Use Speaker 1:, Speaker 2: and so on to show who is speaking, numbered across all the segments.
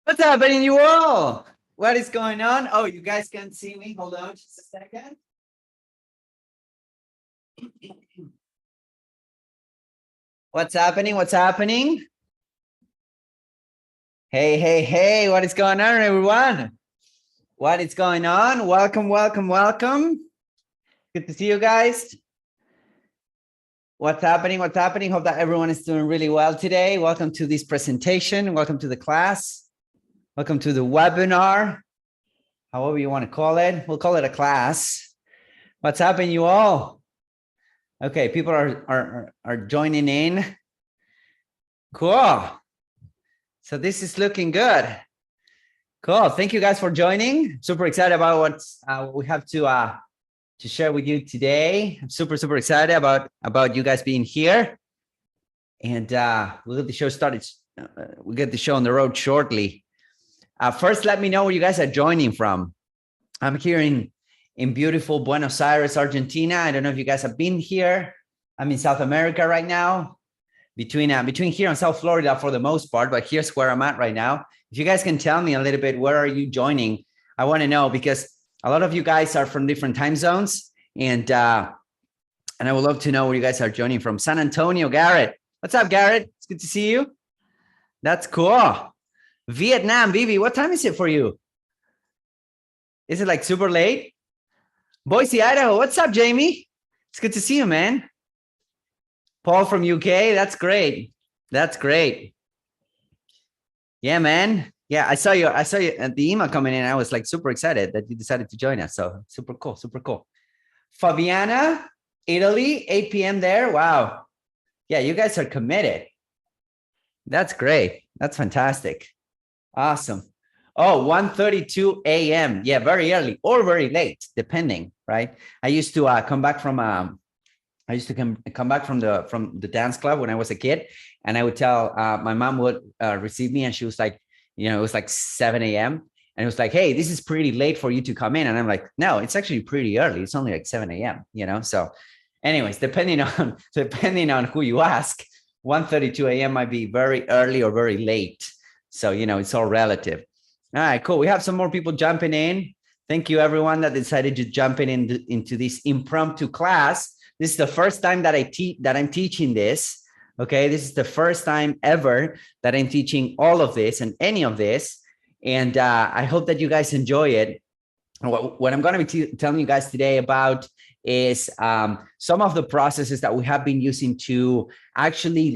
Speaker 1: What's happening, you all? What is going on? Oh, you guys can't see me. Hold on just a second. What's happening? What's happening? Hey, hey, hey, what is going on, everyone? What is going on? Welcome, welcome, welcome. Good to see you guys. What's happening? What's happening? Hope that everyone is doing really well today. Welcome to this presentation. Welcome to the class. Welcome to the webinar. However you want to call it. We'll call it a class. What's happening, you all? Okay, people are joining in. Cool. So this is looking good. Cool. Thank you guys for joining. Super excited about what we have to share with you today. I'm super excited about you guys being here, and we'll get the show started. We'll get the show on the road shortly. First, let me know where you guys are joining from. I'm here in beautiful Buenos Aires, Argentina. I don't know if you guys have been here. I'm in South America right now, between here and South Florida for the most part, but here's where I'm at right now. If you guys can tell me a little bit, where are you joining? I want to know, because a lot of you guys are from different time zones, and I would love to know where you guys are joining from. San Antonio, Garrett. What's up, Garrett? It's good to see you. That's cool. Vietnam, Vivi, what time is it for you? Is it like super late? Boise, Idaho. What's up, Jamie? It's good to see you, man. Paul from UK. That's great. That's great. Yeah, man. Yeah, I saw you at the email coming in. I was like super excited that you decided to join us. So super cool, super cool. Fabiana, Italy, 8 p.m. there. Wow. Yeah, you guys are committed. That's great. That's fantastic. Awesome. Oh, 1:32 a.m. Yeah, very early or very late, depending, right? I used to come back from come back from the dance club when I was a kid, and I would tell my mom would receive me, and she was like, it was like 7 a.m. and it was like, hey, this is pretty late for you to come in, and I'm like, no, it's actually pretty early. It's only like 7 a.m. So anyways, depending on who you ask, 1:32 a.m. might be very early or very late. So, it's all relative. All right, cool. We have some more people jumping in. Thank you, everyone that decided to jump into this impromptu class. This is the first time that I'm teaching this. Okay, this is the first time ever that I'm teaching all of this and any of this. And I hope that you guys enjoy it. What I'm going to be telling you guys today about is some of the processes that we have been using to actually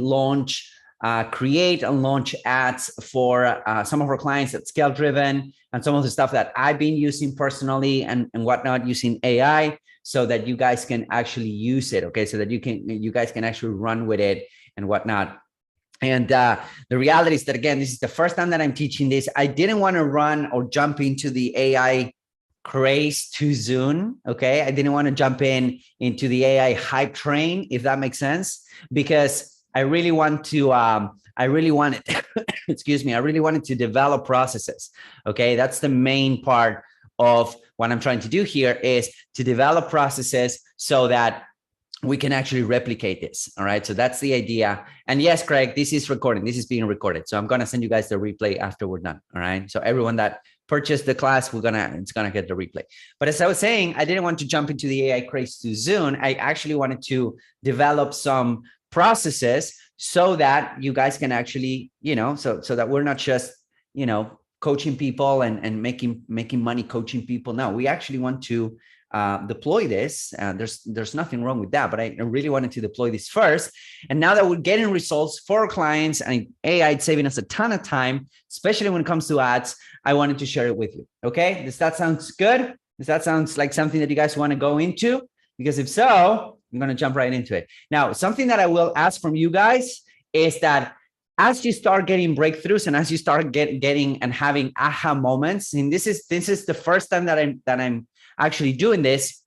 Speaker 1: create and launch ads for some of our clients at Scale Driven, and some of the stuff that I've been using personally and whatnot using AI, so that you guys can actually use it. Okay, so that you guys can actually run with it and whatnot. And the reality is that, again, this is the first time that I'm teaching this. I didn't want to run or jump into the AI craze too soon. Okay, I didn't want to jump into the AI hype train, if that makes sense, because I really wanted to develop processes. Okay, that's the main part of what I'm trying to do here, is to develop processes so that we can actually replicate this. All right, so that's the idea. And yes, Craig, this is being recorded. So I'm going to send you guys the replay after we're done. All right, so everyone that purchased the class, it's gonna get the replay. But as I was saying, I didn't want to jump into the AI craze too soon. I actually wanted to develop some processes so that you guys can actually, so that we're not just, coaching people and making money coaching people. No, we actually want to deploy this. There's nothing wrong with that, but I really wanted to deploy this first. And now that we're getting results for our clients, and AI is saving us a ton of time, especially when it comes to ads, I wanted to share it with you. Okay, does that sound good? Does that sound like something that you guys want to go into? Because if so, I'm going to jump right into it. Now, something that I will ask from you guys is that as you start getting breakthroughs and as you start getting and having aha moments, and this is the first time that I'm actually doing this,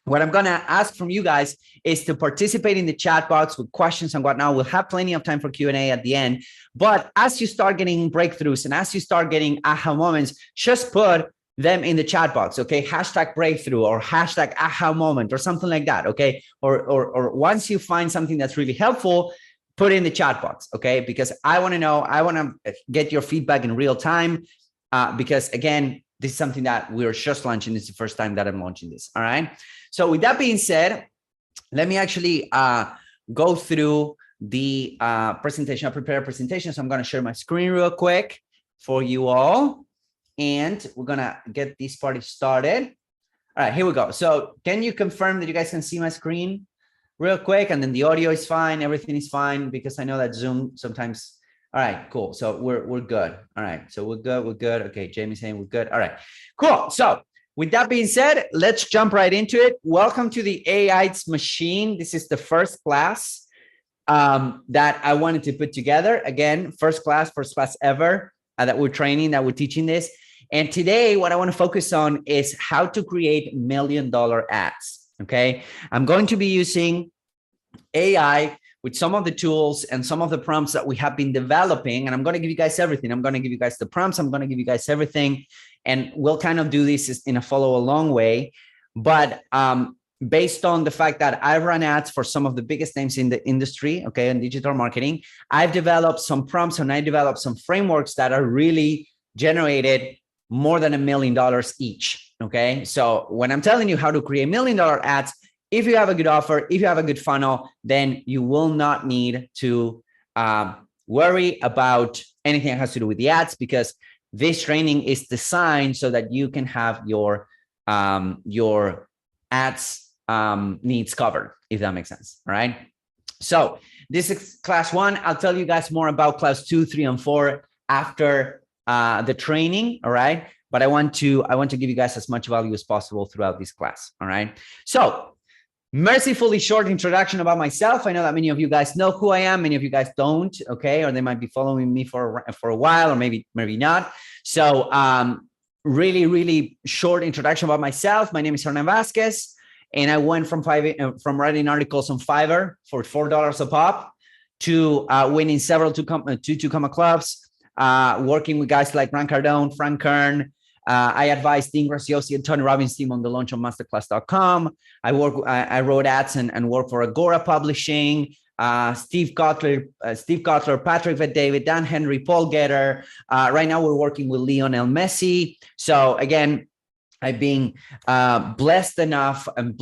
Speaker 1: what I'm going to ask from you guys is to participate in the chat box with questions and whatnot. We'll have plenty of time for Q&A at the end. But as you start getting breakthroughs and as you start getting aha moments, just put them in the chat box, okay? Hashtag breakthrough or hashtag aha moment or something like that, okay? Or once you find something that's really helpful, put it in the chat box, okay? Because I want to know, I want to get your feedback in real time, because again, this is something that we're just launching. This is the first time that I'm launching this, all right? So with that being said, let me actually go through the presentation. I prepared a presentation, so I'm going to share my screen real quick for you all, and we're going to get this party started. All right, here we go. So can you confirm that you guys can see my screen real quick? And then the audio is fine, everything is fine, because I know that Zoom sometimes. All right, cool. So we're good. All right, so we're good. Okay, Jamie's saying we're good. All right, cool. So with that being said, let's jump right into it. Welcome to the AI's Machine. This is the first class that I wanted to put together. Again, first class ever that we're training, that we're teaching this. And today, what I want to focus on is how to create $1 million ads, okay? I'm going to be using AI with some of the tools and some of the prompts that we have been developing. And I'm going to give you guys everything. I'm going to give you guys the prompts. I'm going to give you guys everything. And we'll kind of do this in a follow along way. But based on the fact that I've run ads for some of the biggest names in the industry, okay, in digital marketing, I've developed some prompts and I developed some frameworks that are really generated more than $1 million each, okay? So when I'm telling you how to create $1 million ads, if you have a good offer, if you have a good funnel, then you will not need to worry about anything that has to do with the ads, because this training is designed so that you can have your ads needs covered, if that makes sense, all right? So this is class 1. I'll tell you guys more about class 2, 3, and 4 after the training, all right? But I want to give you guys as much value as possible throughout this class, all right? So mercifully short introduction about myself. I know that many of you guys know who I am, many of you guys don't, okay? Or they might be following me for a while, or maybe not. So really short introduction about myself. My name is Hernan Vasquez, and I went from writing articles on Fiverr for $4 a pop to winning several two comma clubs, working with guys like Grant Cardone, Frank Kern. I advised Dean Graziosi and Tony Robbins' team on the launch of masterclass.com. I wrote ads and worked for Agora Publishing, Steve Kotler, Patrick Bet-David, Dan Henry, Paul Getter. Right now we're working with Lionel Messi. So again, I've been blessed enough and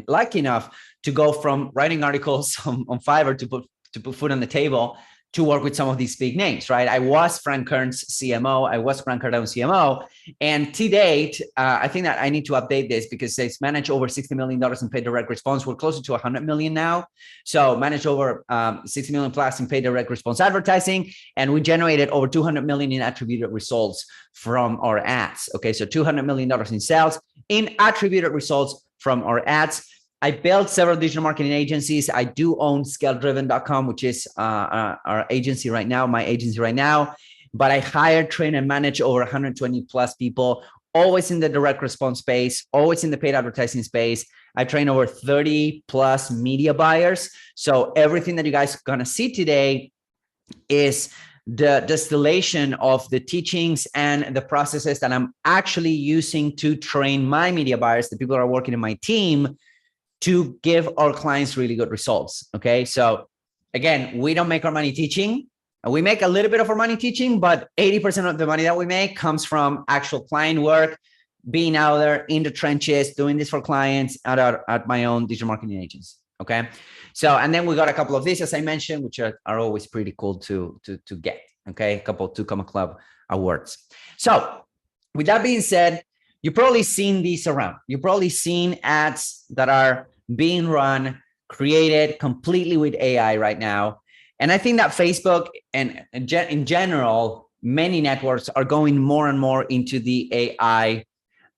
Speaker 1: lucky enough to go from writing articles on Fiverr to put food on the table to work with some of these big names, right? I was Frank Kern's CMO. I was Grant Cardone's CMO. And to date, I think that I need to update this because they've managed over $60 million in paid direct response. We're closer to 100 million now. So managed over 60 million plus in paid direct response advertising. And we generated over 200 million in attributed results from our ads. Okay, so $200 million in sales in attributed results from our ads. I built several digital marketing agencies. I do own ScaleDriven.com, which is our agency right now, my agency right now. But I hire, train, and manage over 120 plus people, always in the direct response space, always in the paid advertising space. I train over 30 plus media buyers. So everything that you guys are gonna see today is the distillation of the teachings and the processes that I'm actually using to train my media buyers, the people that are working in my team, to give our clients really good results. Okay. So again, we don't make our money teaching. We make a little bit of our money teaching, but 80% of the money that we make comes from actual client work, being out there in the trenches, doing this for clients at my own digital marketing agency. Okay. So, and then we got a couple of these, as I mentioned, which are always pretty cool to get. Okay. A couple of 2 Comma Club awards. So with that being said, you've probably seen these around. You've probably seen ads that are being run, created completely with AI right now. And I think that Facebook and in general, many networks are going more and more into the AI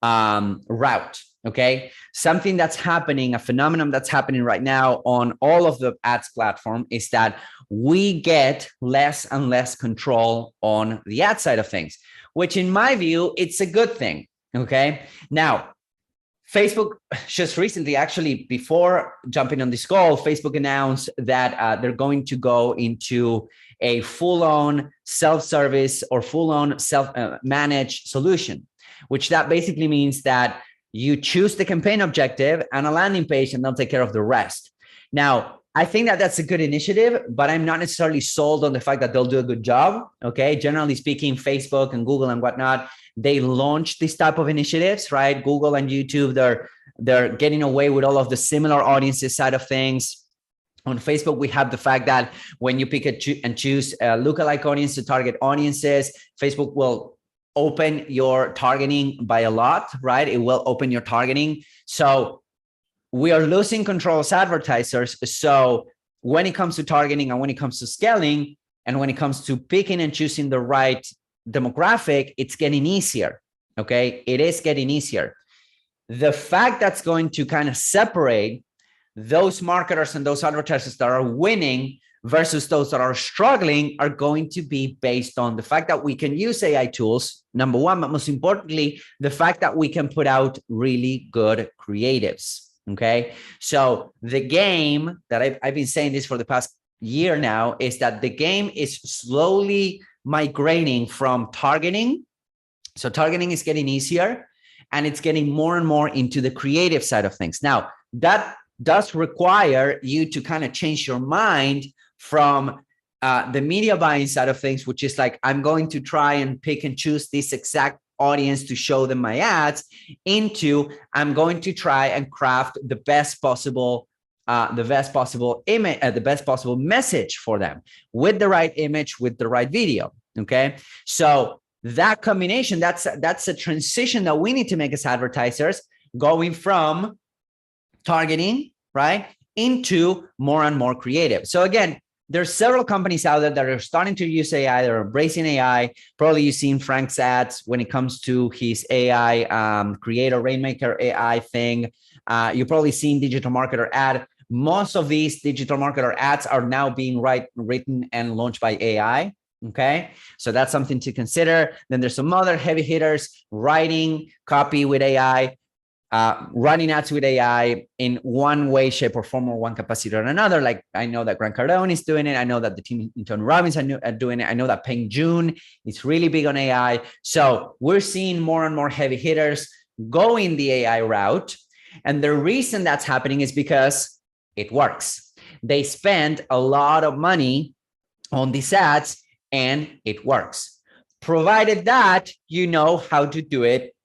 Speaker 1: route. Okay. Something that's happening, a phenomenon that's happening right now on all of the ads platform is that we get less and less control on the ad side of things, which in my view, it's a good thing. Okay. Now, Facebook just recently, actually, before jumping on this call, Facebook announced that they're going to go into a full-on self-service or full-on self-managed solution, which that basically means that you choose the campaign objective and a landing page, and they'll take care of the rest. Now, I think that that's a good initiative, but I'm not necessarily sold on the fact that they'll do a good job. Okay. Generally speaking, Facebook and Google and whatnot, they launch this type of initiatives, right? Google and YouTube, they're getting away with all of the similar audiences side of things. On Facebook, we have the fact that when you pick and choose a lookalike audience to target audiences, Facebook will open your targeting by a lot, right? It will open your targeting. So we are losing control as advertisers. So when it comes to targeting and when it comes to scaling and when it comes to picking and choosing the right demographic, it's getting easier. Okay. It is getting easier. The fact that's going to kind of separate those marketers and those advertisers that are winning versus those that are struggling are going to be based on the fact that we can use AI tools, number one, but most importantly, the fact that we can put out really good creatives. Okay. So the game that I've been saying this for the past year now is that the game is slowly migrating from targeting. So targeting is getting easier and it's getting more and more into the creative side of things. Now, that does require you to kind of change your mind from the media buying side of things, which is like, I'm going to try and pick and choose this exact audience to show them my ads, into I'm going to try and craft the best possible image, the best possible message for them with the right image, with the right video. Okay. So that combination, that's a transition that we need to make as advertisers, going from targeting, right, into more and more creative. So again, there's several companies out there that are starting to use AI. They're embracing AI. Probably you've seen Frank's ads when it comes to his AI Creator Rainmaker AI thing. You've probably seen Digital Marketer ad. Most of these digital marketer ads are now being written and launched by AI. Okay, so that's something to consider. Then there's some other heavy hitters writing copy with AI. Running ads with AI in one way, shape, or form, or one capacity or another. Like I know that Grant Cardone is doing it. I know that the team in Tony Robbins are doing it. I know that Peng Joon is really big on AI. So we're seeing more and more heavy hitters going the AI route. And the reason that's happening is because it works. They spend a lot of money on these ads and it works, provided that you know how to do it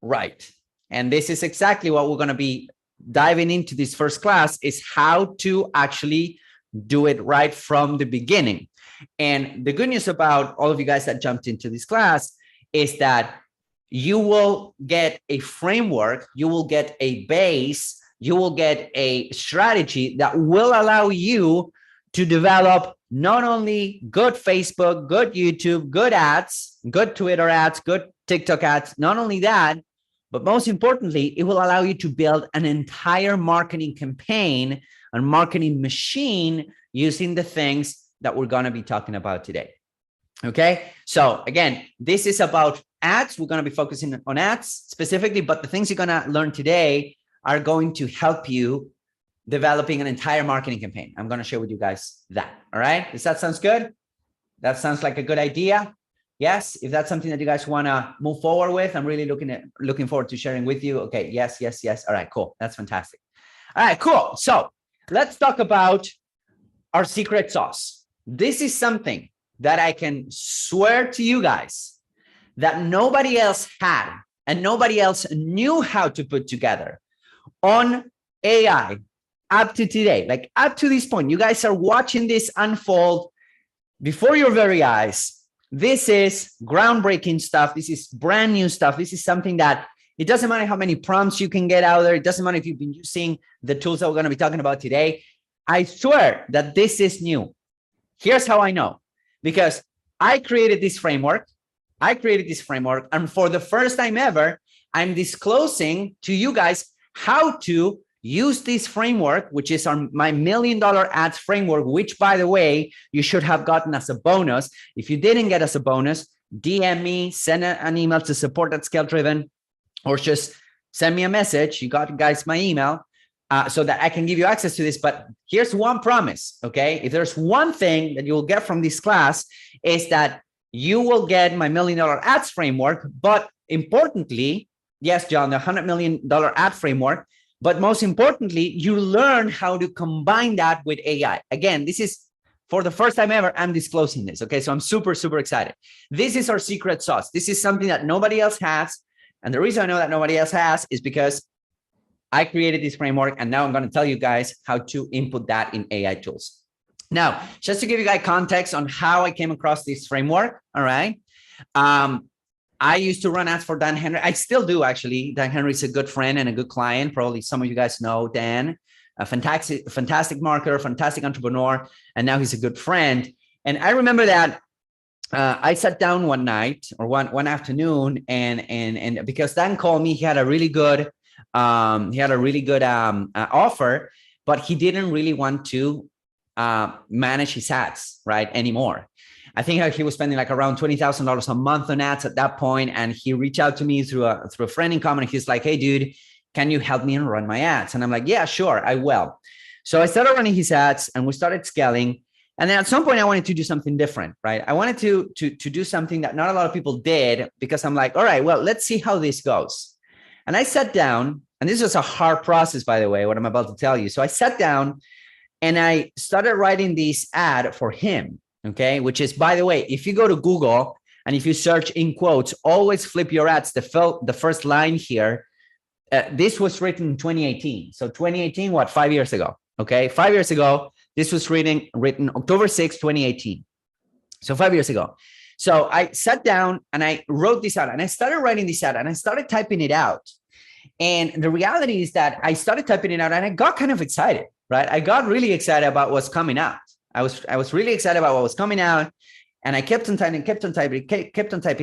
Speaker 1: right. And this is exactly what we're going to be diving into this first class, is how to actually do it right from the beginning. And the good news about all of you guys that jumped into this class is that you will get a framework, you will get a base, you will get a strategy that will allow you to develop not only good Facebook, good YouTube, good ads, good Twitter ads, good TikTok ads, not only that, but most importantly, it will allow you to build an entire marketing campaign and marketing machine using the things that we're going to be talking about today. Okay. So again, this is about ads. We're going to be focusing on ads specifically, but the things you're going to learn today are going to help you developing an entire marketing campaign. I'm going to share with you guys that. All right. Does that sound good? That sounds like a good idea. Yes, if that's something that you guys want to move forward with, I'm really looking forward to sharing with you. Okay, yes. All right, cool. That's fantastic. All right, cool. So let's talk about our secret sauce. This is something that I can swear to you guys that nobody else had and nobody else knew how to put together on AI up to today. Like up to this point, you guys are watching this unfold before your very eyes. This is groundbreaking stuff. This is brand new stuff. This is something that it doesn't matter how many prompts you can get out there. It doesn't matter if you've been using the tools that we're going to be talking about today. I swear that this is new. Here's how I know. Because I created this framework. And for the first time ever, I'm disclosing to you guys how to use this framework, which is my $1 million ads framework, which, by the way, you should have gotten as a bonus. If you didn't get as a bonus, DM me, send an email to support@ScaleDriven, or just send me a message. You got, guys, my email, so that I can give you access to this. But here's one promise, okay? If there's one thing that you will get from this class, is that you will get my $1 million ads framework. But importantly, yes, John, the $100 million ad framework. But most importantly, you learn how to combine that with AI. Again, this is for the first time ever, I'm disclosing this. Okay. So I'm super, super excited. This is our secret sauce. This is something that nobody else has. And the reason I know that nobody else has is because I created this framework, and now I'm going to tell you guys how to input that in AI tools. Now, just to give you guys context on how I came across this framework. All right. I used to run ads for Dan Henry. I still do, actually. Dan Henry is a good friend and a good client. Probably some of you guys know Dan, a fantastic marketer, fantastic entrepreneur, and now he's a good friend. And I remember that I sat down one night or one afternoon, and because Dan called me, he had a really good offer, but he didn't really want to manage his ads right anymore. I think he was spending like around $20,000 a month on ads at that point, and he reached out to me through a friend in common. He's like, "Hey, dude, can you help me and run my ads?" And I'm like, "Yeah, sure, I will." So I started running his ads, and we started scaling. And then at some point, I wanted to do something different, right? I wanted to do something that not a lot of people did, because I'm like, all right, well, let's see how this goes. And I sat down, and this was a hard process, by the way, what I'm about to tell you. So I sat down and I started writing this ad for him. Okay, which is, by the way, if you go to Google and if you search in quotes, always flip your ads. The first line here, this was written in 2018. So 2018, what, 5 years ago? Okay, 5 years ago, this was written October 6, 2018. So 5 years ago. So I sat down and I wrote this out, and I started writing this out, and I started typing it out. And the reality is that I started typing it out, and I got kind of excited, right? I got really excited about what's coming out. I was really excited about what was coming out, and I kept on typing,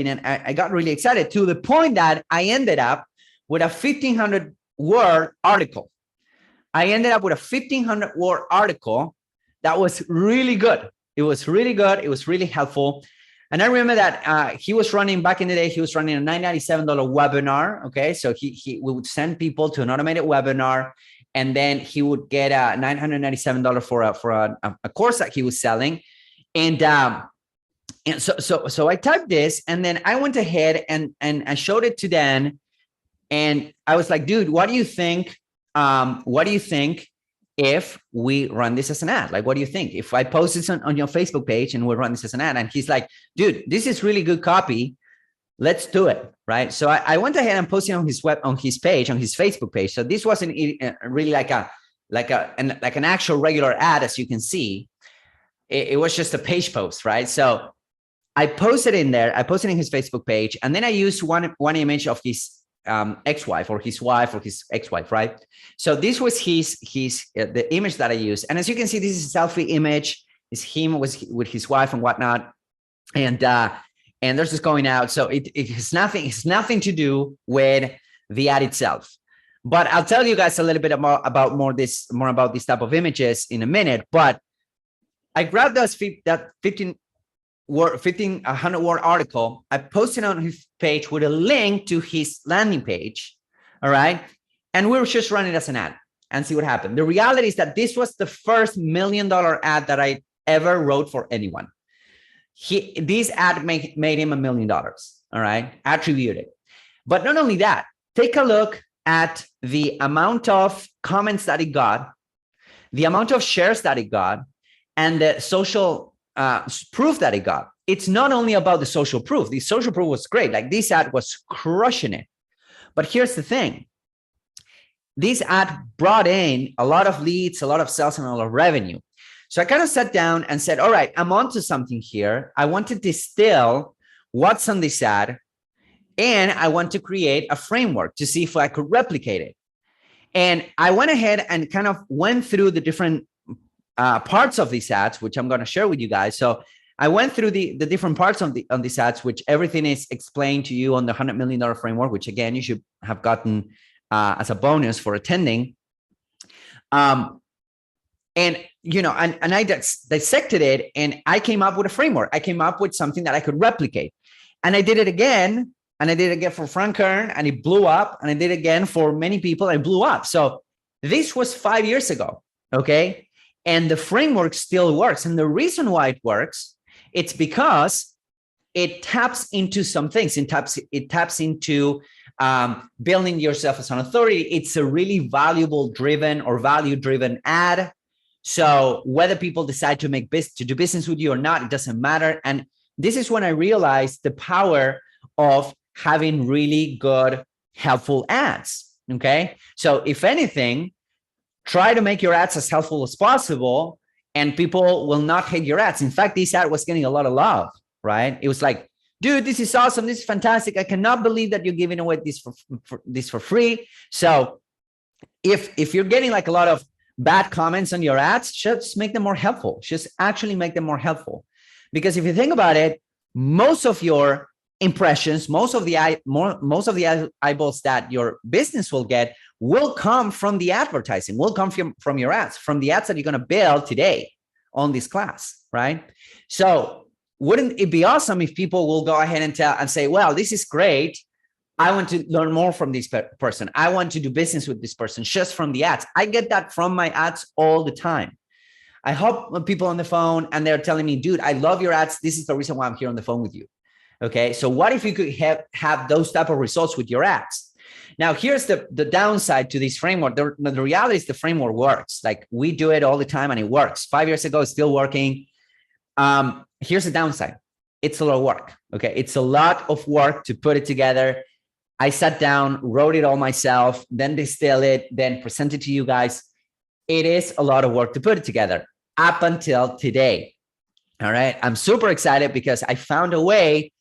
Speaker 1: and I got really excited to the point that I ended up with a 1,500 word article. I ended up with a 1,500 word article that was really good. It was really good. It was really helpful. And I remember that he was running, back in the day, he was running a $997 webinar. Okay, so we would send people to an automated webinar, and then he would get $997 for a course that he was selling. And so I typed this, and then I went ahead and I showed it to Dan, and I was like, dude, what do you think? What do you think if we run this as an ad? Like, what do you think if I post this on your Facebook page and we run this as an ad? And he's like, dude, this is really good copy. Let's do it, right? So I went ahead and posted on his Facebook page. So this wasn't really like an actual regular ad, as you can see. It was just a page post, right? So I posted in there. I posted in his Facebook page, and then I used one image of his ex-wife or his wife or his ex-wife, right? So this was the image that I used, and as you can see, this is a selfie image. It's him with his wife and whatnot, and there's this going out. So it has nothing to do with the ad itself. But I'll tell you guys a little bit more about this type of images in a minute. But I grabbed that 1,500 word article. I posted on his page with a link to his landing page. All right. And we were just running it as an ad and see what happened. The reality is that this was the first $1 million ad that I ever wrote for anyone. This ad made him $1 million. All right. Attributed. But not only that, take a look at the amount of comments that it got, the amount of shares that it got, and the social proof that it got. It's not only about the social proof. The social proof was great. Like, this ad was crushing it. But here's the thing. This ad brought in a lot of leads, a lot of sales, and a lot of revenue. So I kind of sat down and said, all right, I'm onto something here. I want to distill what's on this ad, and I want to create a framework to see if I could replicate it. And I went ahead and kind of went through the different parts of these ads, which I'm going to share with you guys. So I went through the different parts on these ads, which everything is explained to you on the $100 million framework, which again, you should have gotten as a bonus for attending. And I dissected it, and I came up with a framework. I came up with something that I could replicate. And I did it again, and I did it again for Frank Kern, and it blew up. And I did it again for many people, and it blew up. So this was 5 years ago, okay? And the framework still works. And the reason why it works, it's because it taps into some things. It taps into building yourself as an authority. It's a really valuable driven or value driven ad. So whether people decide to do business with you or not, it doesn't matter. And this is when I realized the power of having really good, helpful ads. Okay. So if anything, try to make your ads as helpful as possible, and people will not hate your ads. In fact, this ad was getting a lot of love, right? It was like, dude, this is awesome. This is fantastic. I cannot believe that you're giving away this for free. So if you're getting like a lot of bad comments on your ads, just make them more helpful. Just actually make them more helpful. Because if you think about it, most of your impressions, most of the eyeballs that your business will get will come from the advertising, will come from your ads, from the ads that you're going to build today on this class, right? So wouldn't it be awesome if people will go ahead and say, well, this is great. I want to learn more from this person. I want to do business with this person just from the ads. I get that from my ads all the time. I hope people on the phone and they're telling me, dude, I love your ads. This is the reason why I'm here on the phone with you. Okay. So what if you could have those type of results with your ads? Now, here's the downside to this framework. The reality is the framework works. Like we do it all the time and it works. 5 years ago, it's still working. Here's the downside. It's a lot of work. Okay. It's a lot of work to put it together. I sat down, wrote it all myself, then distill it, then present it to you guys. It is a lot of work to put it together up until today. All right. I'm super excited because I found a way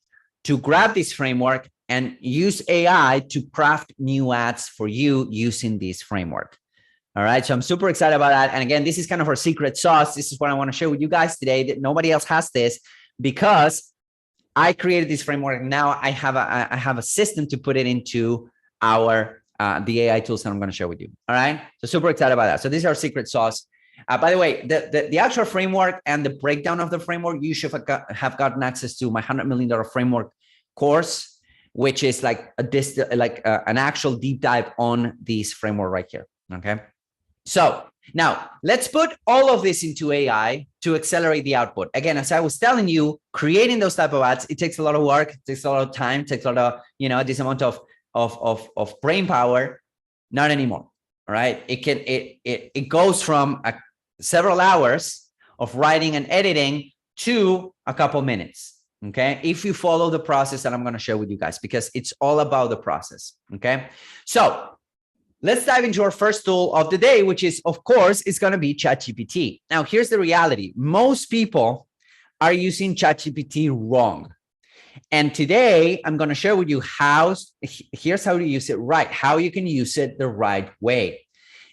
Speaker 1: to grab this framework and use AI to craft new ads for you using this framework. All right. So I'm super excited about that. And again, this is kind of our secret sauce. This is what I want to share with you guys today, that nobody else has this, because I created this framework. Now I have a system to put it into our the AI tools that I'm going to share with you. All right. So super excited about that. So this is our secret sauce. By the way, the actual framework and the breakdown of the framework, you should have gotten access to my $100 million framework course, which is like an actual deep dive on this framework right here. Okay. So now let's put all of this into AI to accelerate the output. Again, as I was telling you, creating those type of ads, it takes a lot of work, it takes a lot of time, it takes a lot of, this amount of brain power. Not anymore. All right. It goes from several hours of writing and editing to a couple minutes. Okay. If you follow the process that I'm going to share with you guys, because it's all about the process. Okay. So let's dive into our first tool of the day, which is, of course, it's going to be ChatGPT. Now, here's the reality. Most people are using ChatGPT wrong. And today I'm going to share with you here's how to use it right, how you can use it the right way.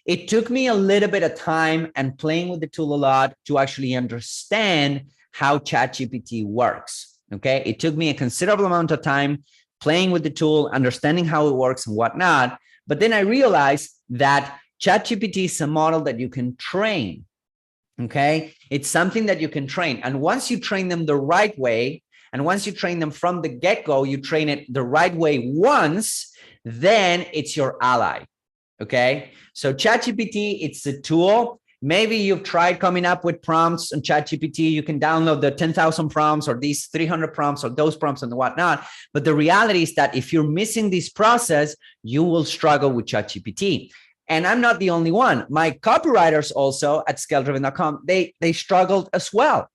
Speaker 1: It took me a little bit of time and playing with the tool a lot to actually understand how ChatGPT works. Okay. It took me a considerable amount of time playing with the tool, understanding how it works and whatnot. But then I realized that ChatGPT is a model that you can train. Okay. It's something that you can train. And once you train them the right way, and once you train them from the get-go, you train it the right way once, then it's your ally. Okay. So ChatGPT, it's a tool. Maybe you've tried coming up with prompts on ChatGPT. You can download the 10,000 prompts or these 300 prompts or those prompts and whatnot. But the reality is that if you're missing this process, you will struggle with ChatGPT. And I'm not the only one. My copywriters also at ScaleDriven.com, they struggled as well,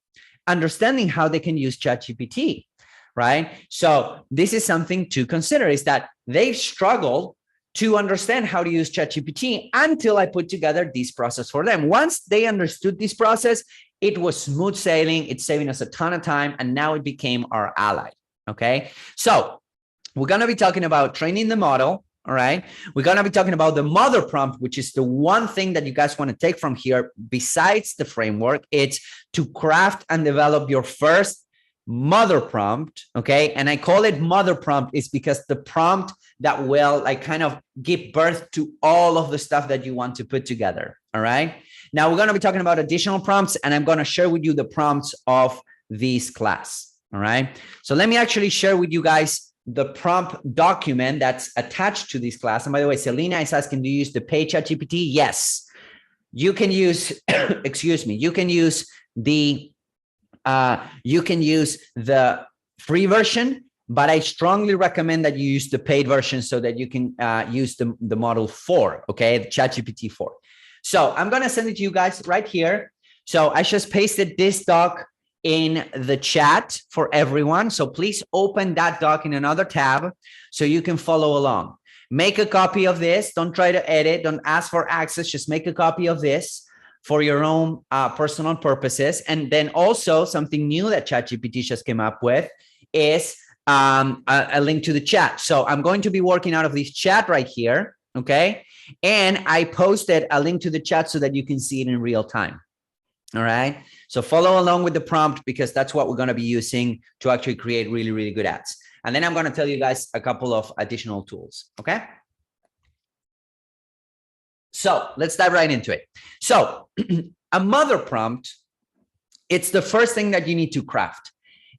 Speaker 1: understanding how they can use ChatGPT, right? So this is something to consider, is that they've struggled to understand how to use ChatGPT until I put together this process for them. Once they understood this process, it was smooth sailing. It's saving us a ton of time. And now it became our ally. Okay. So we're going to be talking about training the model. All right. We're going to be talking about the mother prompt, which is the one thing that you guys want to take from here besides the framework. It's to craft and develop your first mother prompt. Okay. And I call it mother prompt is because the prompt that will like kind of give birth to all of the stuff that you want to put together. All right. Now we're going to be talking about additional prompts, and I'm going to share with you the prompts of this class. All right. So let me actually share with you guys the prompt document that's attached to this class. And by the way, Selena is asking, do you use the paid ChatGPT? Yes, you can use, excuse me, you can use the free version, but I strongly recommend that you use the paid version so that you can use the model 4, okay, the ChatGPT 4. So I'm going to send it to you guys right here. So I just pasted this doc in the chat for everyone. So please open that doc in another tab so you can follow along. Make a copy of this. Don't try to edit. Don't ask for access. Just make a copy of this for your own personal purposes. And then also something new that ChatGPT just came up with is a link to the chat. So I'm going to be working out of this chat right here, okay? And I posted a link to the chat so that you can see it in real time, all right? So follow along with the prompt because that's what we're going to be using to actually create really, really good ads. And then I'm going to tell you guys a couple of additional tools, okay? So let's dive right into it. So a mother prompt, it's the first thing that you need to craft.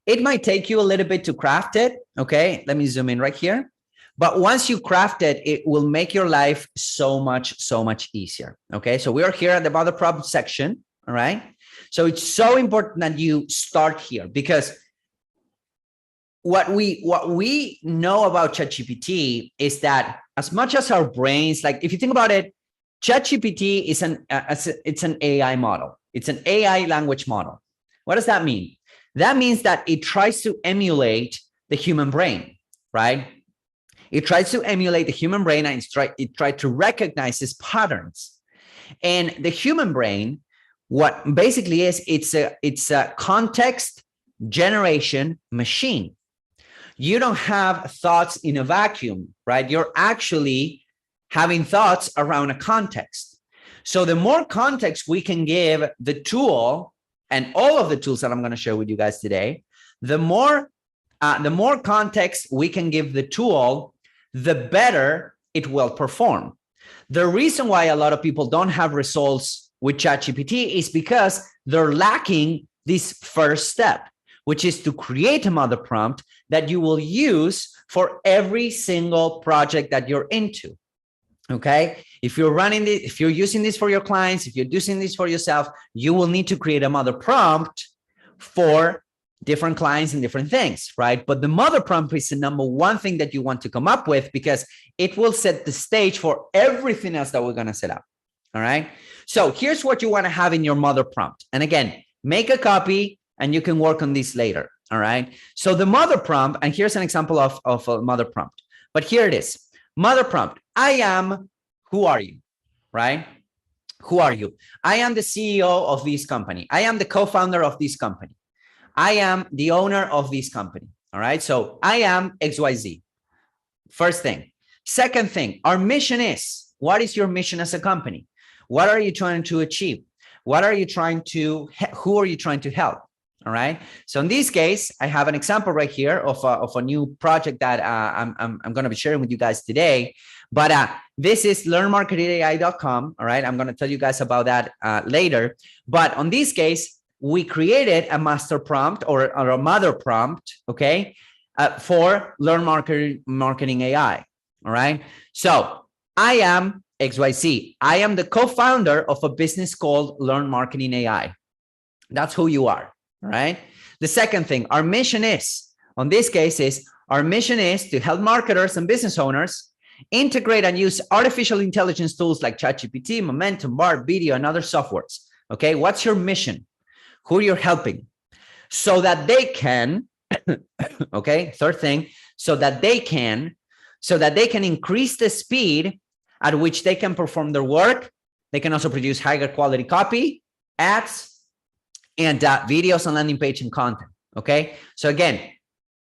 Speaker 1: It might take you a little bit to craft it, okay? Let me zoom in right here. But once you craft it, it will make your life so much easier, okay? So we are here at the mother prompt section, all right? So it's so important that you start here because what we know about ChatGPT is that as much as our brains, like if you think about it, ChatGPT is it's an AI model. It's an AI language model. What does that mean? That means that it tries to emulate the human brain, right? It tries to emulate the human brain and it tries to recognize its patterns. And the human brain, what basically is, it's a context generation machine. You don't have thoughts in a vacuum, right? You're actually having thoughts around a context. So the more context we can give the tool, and all of the tools that I'm going to share with you guys today, the more context we can give the tool, the better it will perform. The reason why a lot of people don't have results with ChatGPT is because they're lacking this first step, which is to create a mother prompt that you will use for every single project that you're into. Okay. If you're running this, if you're using this for your clients, if you're using this for yourself, you will need to create a mother prompt for different clients and different things, right? But the mother prompt is the number one thing that you want to come up with because it will set the stage for everything else that we're going to set up. All right. So here's what you want to have in your mother prompt. And again, make a copy and you can work on this later. All right. So the mother prompt, and here's an example of a mother prompt, but here it is. Mother prompt. I am, who are you? Right? Who are you? I am the CEO of this company. I am the co-founder of this company. I am the owner of this company. All right. So I am XYZ. First thing. Second thing, our mission is, what is your mission as a company? What are you trying to achieve? What are you trying to, who are you trying to help? All right. So in this case, I have an example right here of a new project that I'm going to be sharing with you guys today. But this is learnmarketingai.com. All right. I'm going to tell you guys about that later. But on this case, we created a master prompt or a mother prompt, okay, for Learn Marketing AI. All right. So I am XYZ. I am the co-founder of a business called Learn Marketing AI. That's who you are. All right. The second thing, our mission is, on this case is, our mission is to help marketers and business owners integrate and use artificial intelligence tools like ChatGPT, Momentum, Bard, Video, and other softwares. Okay. What's your mission? Who you're helping so that they can, okay. Third thing, so that they can increase the speed at which they can perform their work. They can also produce higher quality copy, ads, and videos and landing page and content. Okay. So again,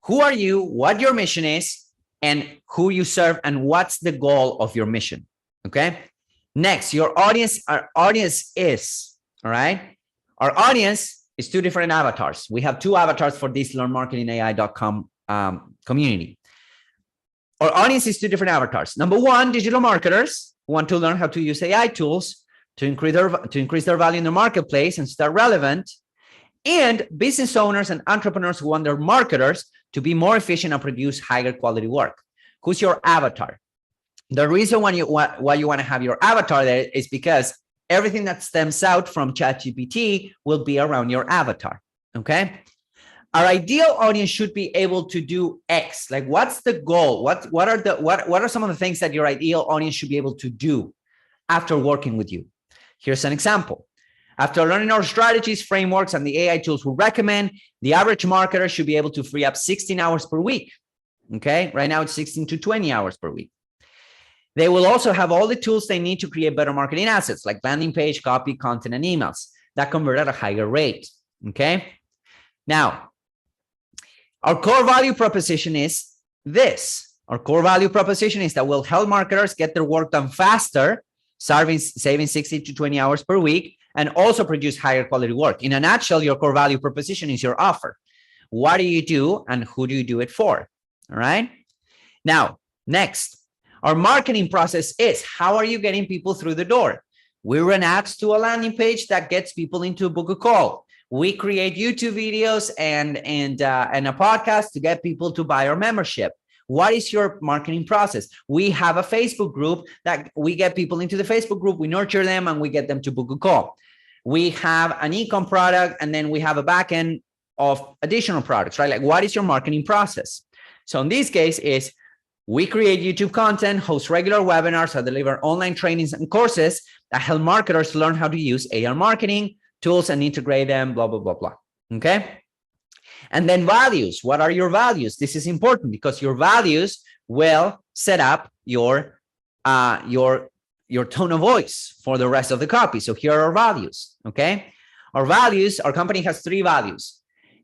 Speaker 1: who are you, what your mission is, and who you serve, and what's the goal of your mission. Okay. Next, your audience, our audience is, all right. Our audience is two different avatars. We have two avatars for this learnmarketingai.com community. Our audience is two different avatars. Number one, digital marketers who want to learn how to use AI tools to increase their value in the marketplace and stay relevant, and business owners and entrepreneurs who want their marketers to be more efficient and produce higher quality work. Who's your avatar? The reason why you want to have your avatar there is because everything that stems out from ChatGPT will be around your avatar. Okay. our ideal audience should be able to do X. Like, what's the goal? What are some of the things that your ideal audience should be able to do after working with you? Here's an example. After learning our strategies, frameworks, and the AI tools we recommend, the average marketer should be able to free up 16 hours per week. Okay, right now it's 16 to 20 hours per week. They will also have all the tools they need to create better marketing assets like landing page, copy, content, and emails that convert at a higher rate. Okay, now our core value proposition is this. Our core value proposition is that we'll help marketers get their work done faster, saving 60 to 20 hours per week, and also produce higher quality work. In a nutshell, your core value proposition is your offer. What do you do and who do you do it for? All right. Now, next, our marketing process is, how are you getting people through the door? We run ads to a landing page that gets people into a book a call. We create YouTube videos and a podcast to get people to buy our membership. What is your marketing process? We have a Facebook group that we get people into the Facebook group. We nurture them and we get them to book a call. We have an e-com product, and then we have a backend of additional products, right? Like, what is your marketing process? So in this case is, we create YouTube content, host regular webinars, and deliver online trainings and courses that help marketers learn how to use AR marketing tools and integrate them, blah, blah, blah, blah. Okay. And then values. What are your values? This is important because your values will set up your tone of voice for the rest of the copy. So here are our values. Okay. Our values, our company has 3 values.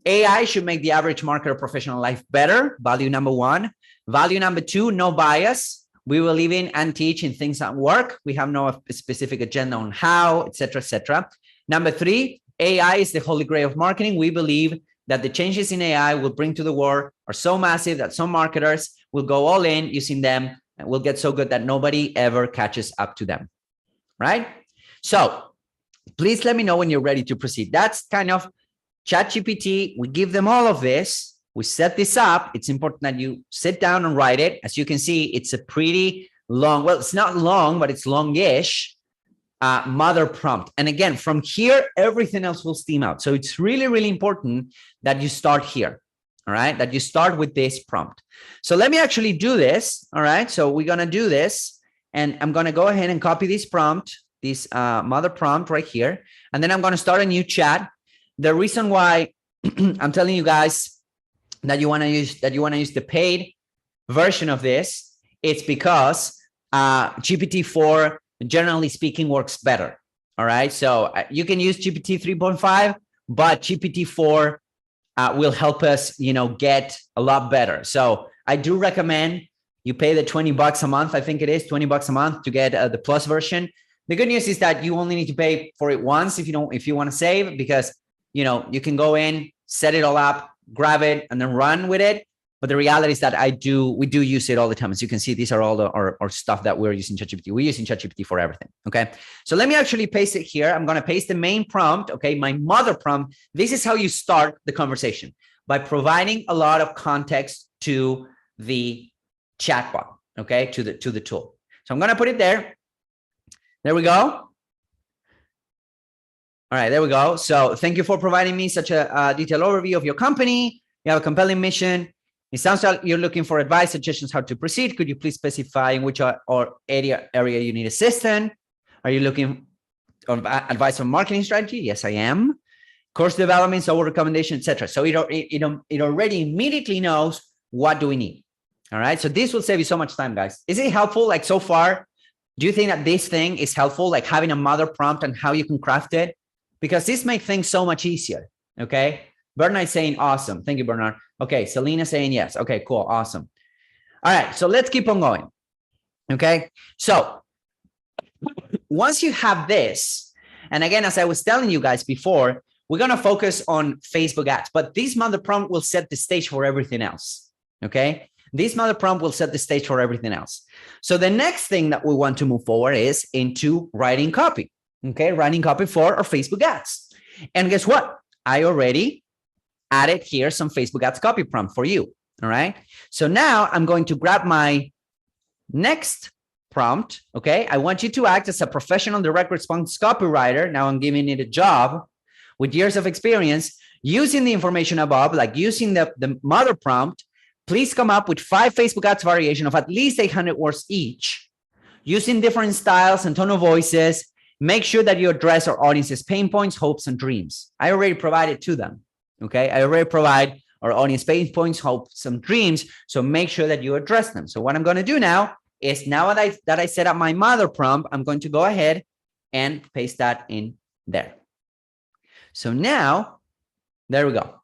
Speaker 1: AI should make the average marketer professional life better. Value number 1. Value number 2, no bias. We will live in and teach in things that work. We have no specific agenda on how, et cetera, et cetera. Number 3, AI is the holy grail of marketing. We believe that the changes in AI will bring to the world are so massive that some marketers will go all in using them and will get so good that nobody ever catches up to them, right? So please let me know when you're ready to proceed. That's kind of ChatGPT. We give them all of this. We set this up. It's important that you sit down and write it. As you can see, it's a pretty long, well, it's not long, but it's longish mother prompt. And again, from here, everything else will steam out. So it's really, really important that you start here. All right. That you start with this prompt. So let me actually do this. All right. So we're going to do this, and I'm going to go ahead and copy this prompt, this mother prompt right here. And then I'm going to start a new chat. The reason why I'm telling you guys that you want to use the paid version of this, it's because GPT-4, generally speaking, works better. All right. So you can use GPT 3.5, but GPT-4 will help us, get a lot better. So I do recommend you pay the $20 a month. I think it is $20 a month to get the plus version. The good news is that you only need to pay for it once if you want to save, because you can go in, set it all up, grab it, and then run with it. But the reality is that we do use it all the time. As you can see, these are all our stuff that we're using ChatGPT. We're using ChatGPT for everything. Okay. So let me actually paste it here. I'm going to paste the main prompt. Okay. My mother prompt. This is how you start the conversation, by providing a lot of context to the chatbot. Okay. To the tool. So I'm going to put it there. There we go. All right, there we go. So thank you for providing me such a detailed overview of your company. You have a compelling mission. It sounds like you're looking for advice, suggestions, how to proceed. Could you please specify in which area you need assistance? Are you looking on advice on marketing strategy? Yes, I am. Course development, so recommendation, etc. So it already immediately knows what do we need. All right. So this will save you so much time, guys. Is it helpful? Like, so far, do you think that this thing is helpful? Like having a mother prompt and how you can craft it? Because this makes things so much easier. Okay. Bernard is saying awesome. Thank you, Bernard. Okay. Selena saying yes. Okay, cool. Awesome. All right. So let's keep on going. Okay. So once you have this, and again, as I was telling you guys before, we're going to focus on Facebook ads, but this mother prompt will set the stage for everything else. Okay. This mother prompt will set the stage for everything else. So the next thing that we want to move forward is into writing copy. Okay, writing copy for our Facebook ads. And guess what? I already added here some Facebook ads copy prompt for you. All right. So now I'm going to grab my next prompt. Okay. I want you to act as a professional direct response copywriter. Now I'm giving it a job with years of experience. Using the information above, like using the mother prompt, please come up with 5 Facebook ads variation of at least 800 words each, using different styles and tone of voices. Make sure that you address our audience's pain points, hopes, and dreams. I already provided to them. Okay, I already provide our audience pain points, hopes, and dreams. So make sure that you address them. So what I'm going to do now is, now that I set up my mother prompt, I'm going to go ahead and paste that in there. So now, there we go.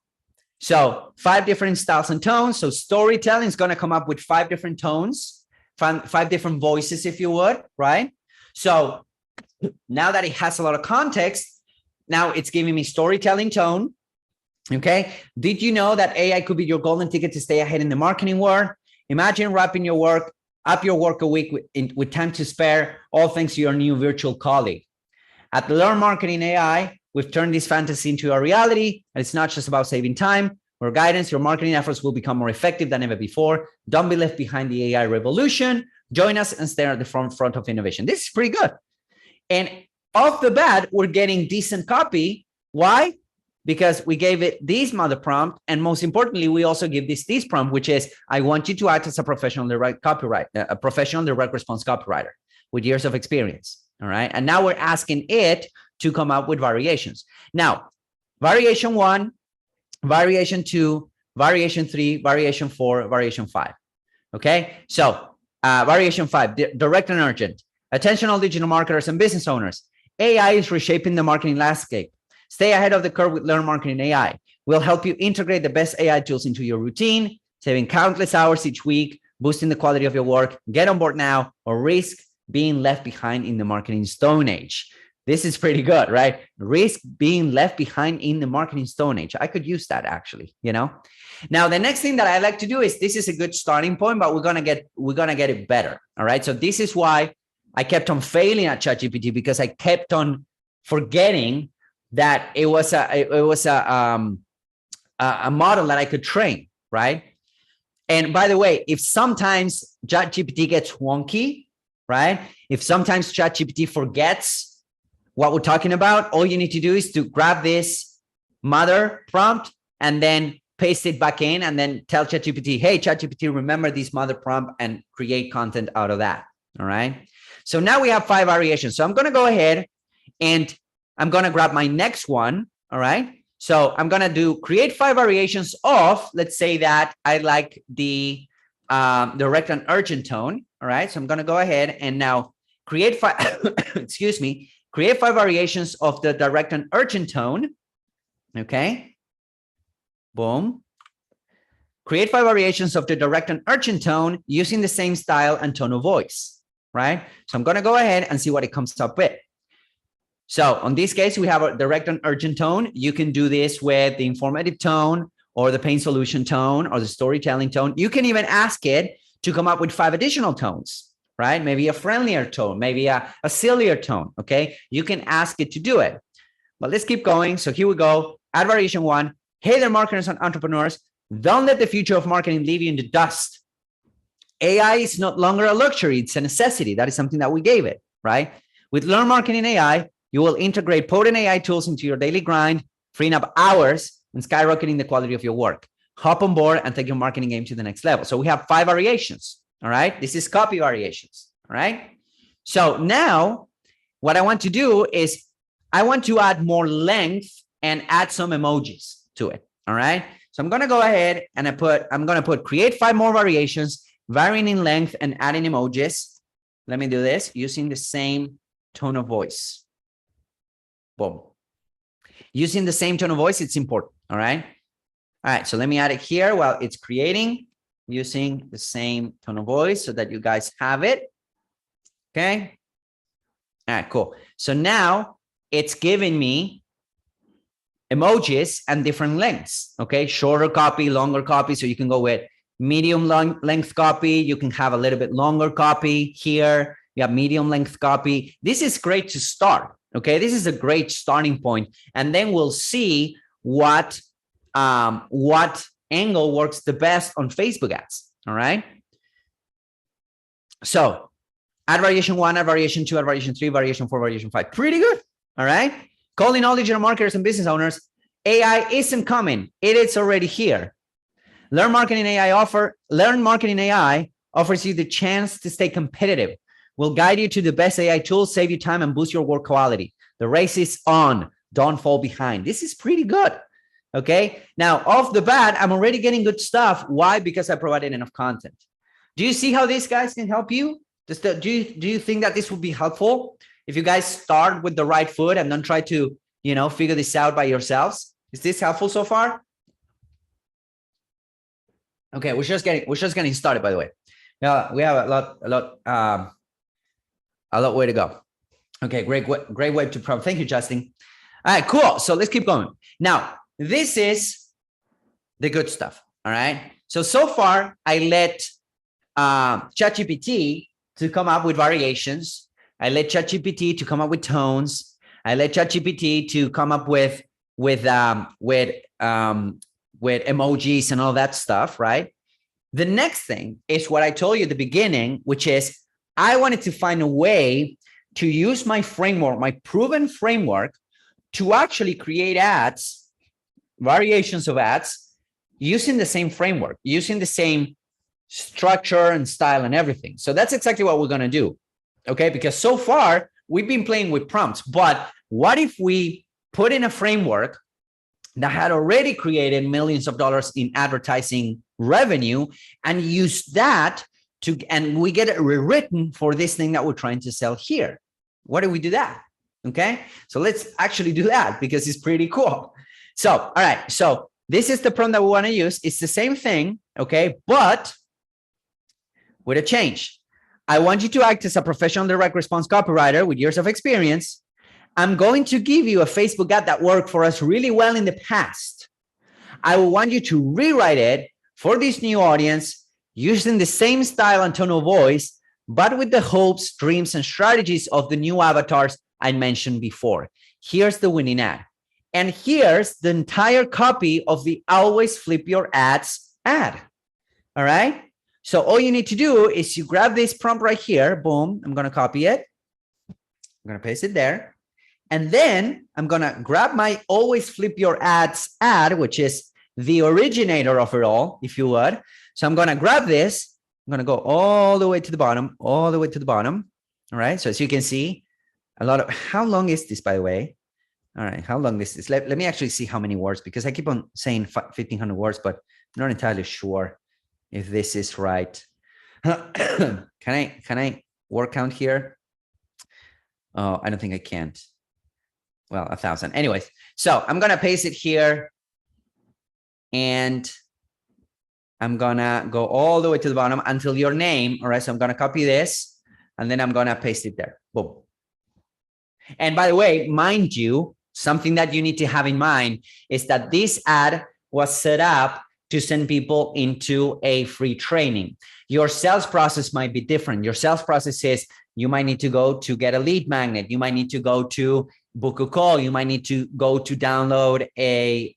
Speaker 1: So 5 different styles and tones. So storytelling is going to come up with 5 different tones, 5 different voices, if you would, right? So now that it has a lot of context, now it's giving me storytelling tone. Okay. Did you know that AI could be your golden ticket to stay ahead in the marketing world? Imagine wrapping your work a week with time to spare, all thanks to your new virtual colleague. At Learn Marketing AI, we've turned this fantasy into a reality, and it's not just about saving time or guidance. Your marketing efforts will become more effective than ever before. Don't be left behind the AI revolution. Join us and stay at the front of innovation. This is pretty good. And off the bat, we're getting decent copy. Why? Because we gave it this mother prompt, and most importantly, we also give this prompt, which is, I want you to act as a professional direct response copywriter with years of experience. All right. And now we're asking it to come up with variations. Now, variation 1, variation 2, variation 3, variation 4, variation 5. Okay. So variation 5, direct and urgent. Attention all digital marketers and business owners. AI is reshaping the marketing landscape. Stay ahead of the curve with Learn Marketing AI. We'll help you integrate the best AI tools into your routine, saving countless hours each week, boosting the quality of your work. Get on board now or risk being left behind in the marketing stone age. This is pretty good, right? Risk being left behind in the marketing stone age. I could use that actually, you know? Now, the next thing that I like to do is, this is a good starting point, but we're gonna get it better. All right. So this is why I kept on failing at ChatGPT, because I kept on forgetting that it was a model that I could train, right? And by the way, if sometimes ChatGPT gets wonky, right? If sometimes ChatGPT forgets what we're talking about, all you need to do is to grab this mother prompt and then paste it back in, and then tell ChatGPT, hey, ChatGPT, remember this mother prompt, and create content out of that. All right. So now we have 5 variations. So I'm going to go ahead and I'm going to grab my next one. All right. So I'm going to do create 5 variations of, let's say that I like the direct and urgent tone. All right. So I'm going to go ahead and now create 5, excuse me, create 5 variations of the direct and urgent tone. Okay. Boom. Create 5 variations of the direct and urgent tone using the same style and tone of voice. Right. So I'm going to go ahead and see what it comes up with. So on this case, we have a direct and urgent tone. You can do this with the informative tone or the pain solution tone or the storytelling tone. You can even ask it to come up with 5 additional tones, right? Maybe a friendlier tone, maybe a sillier tone, okay? You can ask it to do it. But let's keep going. So here we go. Add variation 1. Hey there, marketers and entrepreneurs. Don't let the future of marketing leave you in the dust. AI is no longer a luxury. It's a necessity. That is something that we gave it, right? With Learn Marketing AI, you will integrate potent AI tools into your daily grind, freeing up hours and skyrocketing the quality of your work. Hop on board and take your marketing game to the next level. So we have 5 variations. All right. This is copy variations. All right. So now what I want to do is I want to add more length and add some emojis to it. All right. So I'm going to go ahead and I'm going to put create 5 more variations, varying in length and adding emojis. Let me do this using the same tone of voice. Boom. Using the same tone of voice, it's important. All right. All right. So let me add it here while it's creating, using the same tone of voice so that you guys have it. Okay. All right, cool. So now it's giving me emojis and different lengths. Okay. Shorter copy, longer copy. So you can go with medium length copy. You can have a little bit longer copy here. You have medium length copy. This is great to start. Okay, this is a great starting point, and then we'll see what angle works the best on Facebook ads. All right. So add variation 1, add variation 2, add variation 3, variation 4, variation 5. Pretty good. All right. Calling all digital marketers and business owners. AI isn't coming. It is already here. Learn Marketing AI offers you the chance to stay competitive. We'll guide you to the best AI tools, save you time, and boost your work quality. The race is on. Don't fall behind. This is pretty good. Okay. Now, off the bat, I'm already getting good stuff. Why? Because I provided enough content. Do you see how these guys can help you? Do you think that this would be helpful if you guys start with the right foot and don't try to, figure this out by yourselves? Is this helpful so far? Okay, we're just getting started, by the way. We have a lot way to go. Okay, great way to prompt. Thank you, Justin. All right, cool. So let's keep going. Now, this is the good stuff. All right. So far, I let ChatGPT to come up with variations. I let ChatGPT to come up with tones. I let ChatGPT to come up with emojis and all that stuff, right? The next thing is what I told you at the beginning, which is I wanted to find a way to use my framework, my proven framework, to actually create ads, variations of ads, using the same framework, using the same structure and style and everything. So that's exactly what we're going to do. Okay, because so far we've been playing with prompts, but what if we put in a framework that had already created millions of dollars in advertising revenue and use that and we get it rewritten for this thing that we're trying to sell here? What do we do that? Okay, so let's actually do that because it's pretty cool. So, all right, so this is the prompt that we want to use. It's the same thing, okay, but with a change. I want you to act as a professional direct response copywriter with years of experience. I'm going to give you a Facebook ad that worked for us really well in the past. I will want you to rewrite it for this new audience using the same style and tone of voice, but with the hopes, dreams, and strategies of the new avatars I mentioned before. Here's the winning ad. And here's the entire copy of the Always Flip Your Ads ad. All right. So all you need to do is you grab this prompt right here. Boom. I'm going to copy it. I'm going to paste it there. And then I'm going to grab my Always Flip Your Ads ad, which is the originator of it all, if you would. So I'm going to grab this. I'm going to go all the way to the bottom, all the way to the bottom. All right. So as you can see, how long is this, by the way? All right. How long is this? Let me actually see how many words, because I keep on saying 1,500 words, but I'm not entirely sure if this is right. Can I word count here? Oh, I don't think I can't. Well, 1,000. Anyways, so I'm going to paste it here and I'm going to go all the way to the bottom until your name. All right. So I'm going to copy this and then I'm going to paste it there. Boom. And by the way, mind you, something that you need to have in mind is that this ad was set up to send people into a free training. Your sales process might be different. Your sales process is you might need to go to get a lead magnet. You might need to go to book a call. You might need to go to download a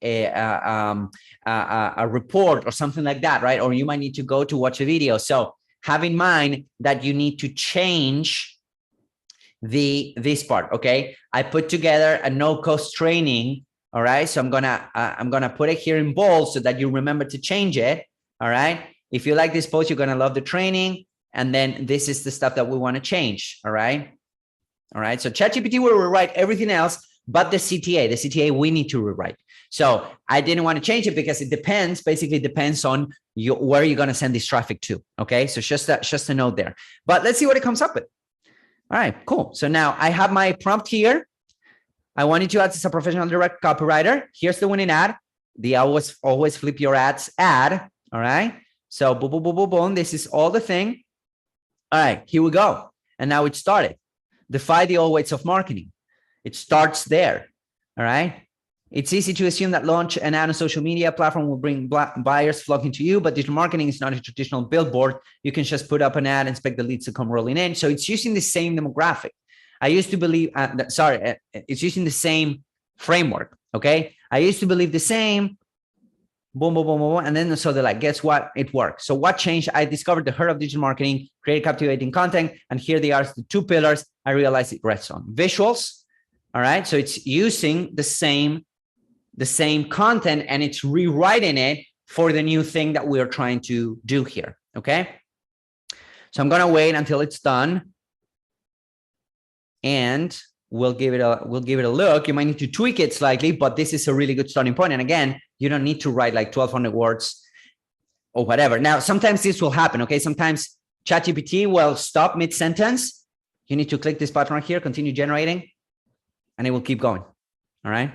Speaker 1: report or something like that, right? Or you might need to go to watch a video. So have in mind that you need to change this part. Okay, I put together a no-cost training. All right, so I'm gonna put it here in bold so that you remember to change it. All right, if you like this post, you're gonna love the training, and then this is the stuff that we want to change. All right, so ChatGPT will rewrite everything else, but the CTA we need to rewrite. So I didn't want to change it because it basically depends on where you're gonna send this traffic to. Okay, so just a note there. But let's see what it comes up with. All right, cool. So now I have my prompt here. I want you to act as a professional direct copywriter. Here's the winning ad. The always flip your ads ad. All right. So boom, boom, boom, boom, boom. This is all the thing. All right, here we go. And now it started. Defy the old ways of marketing. It starts there. All right. It's easy to assume that launch an ad on social media platform will bring buyers flocking to you, but digital marketing is not a traditional billboard. You can just put up an ad and expect the leads to come rolling in. So it's using the same demographic. I used to believe, it's using the same framework. Okay. I used to believe the same, boom, boom, boom, boom. And then so they're like, guess what? It works. So what changed? I discovered the heart of digital marketing, create captivating content. And here they are, the two pillars. I realized it rests on visuals. All right. So it's using the same the same content and it's rewriting it for the new thing that we're trying to do here. Okay. So I'm going to wait until it's done. And we'll give it a look. You might need to tweak it slightly, but this is a really good starting point. And again, you don't need to write like 1,200 words or whatever. Now, sometimes this will happen. Okay. Sometimes ChatGPT will stop mid-sentence. You need to click this button right here, continue generating, and it will keep going. All right.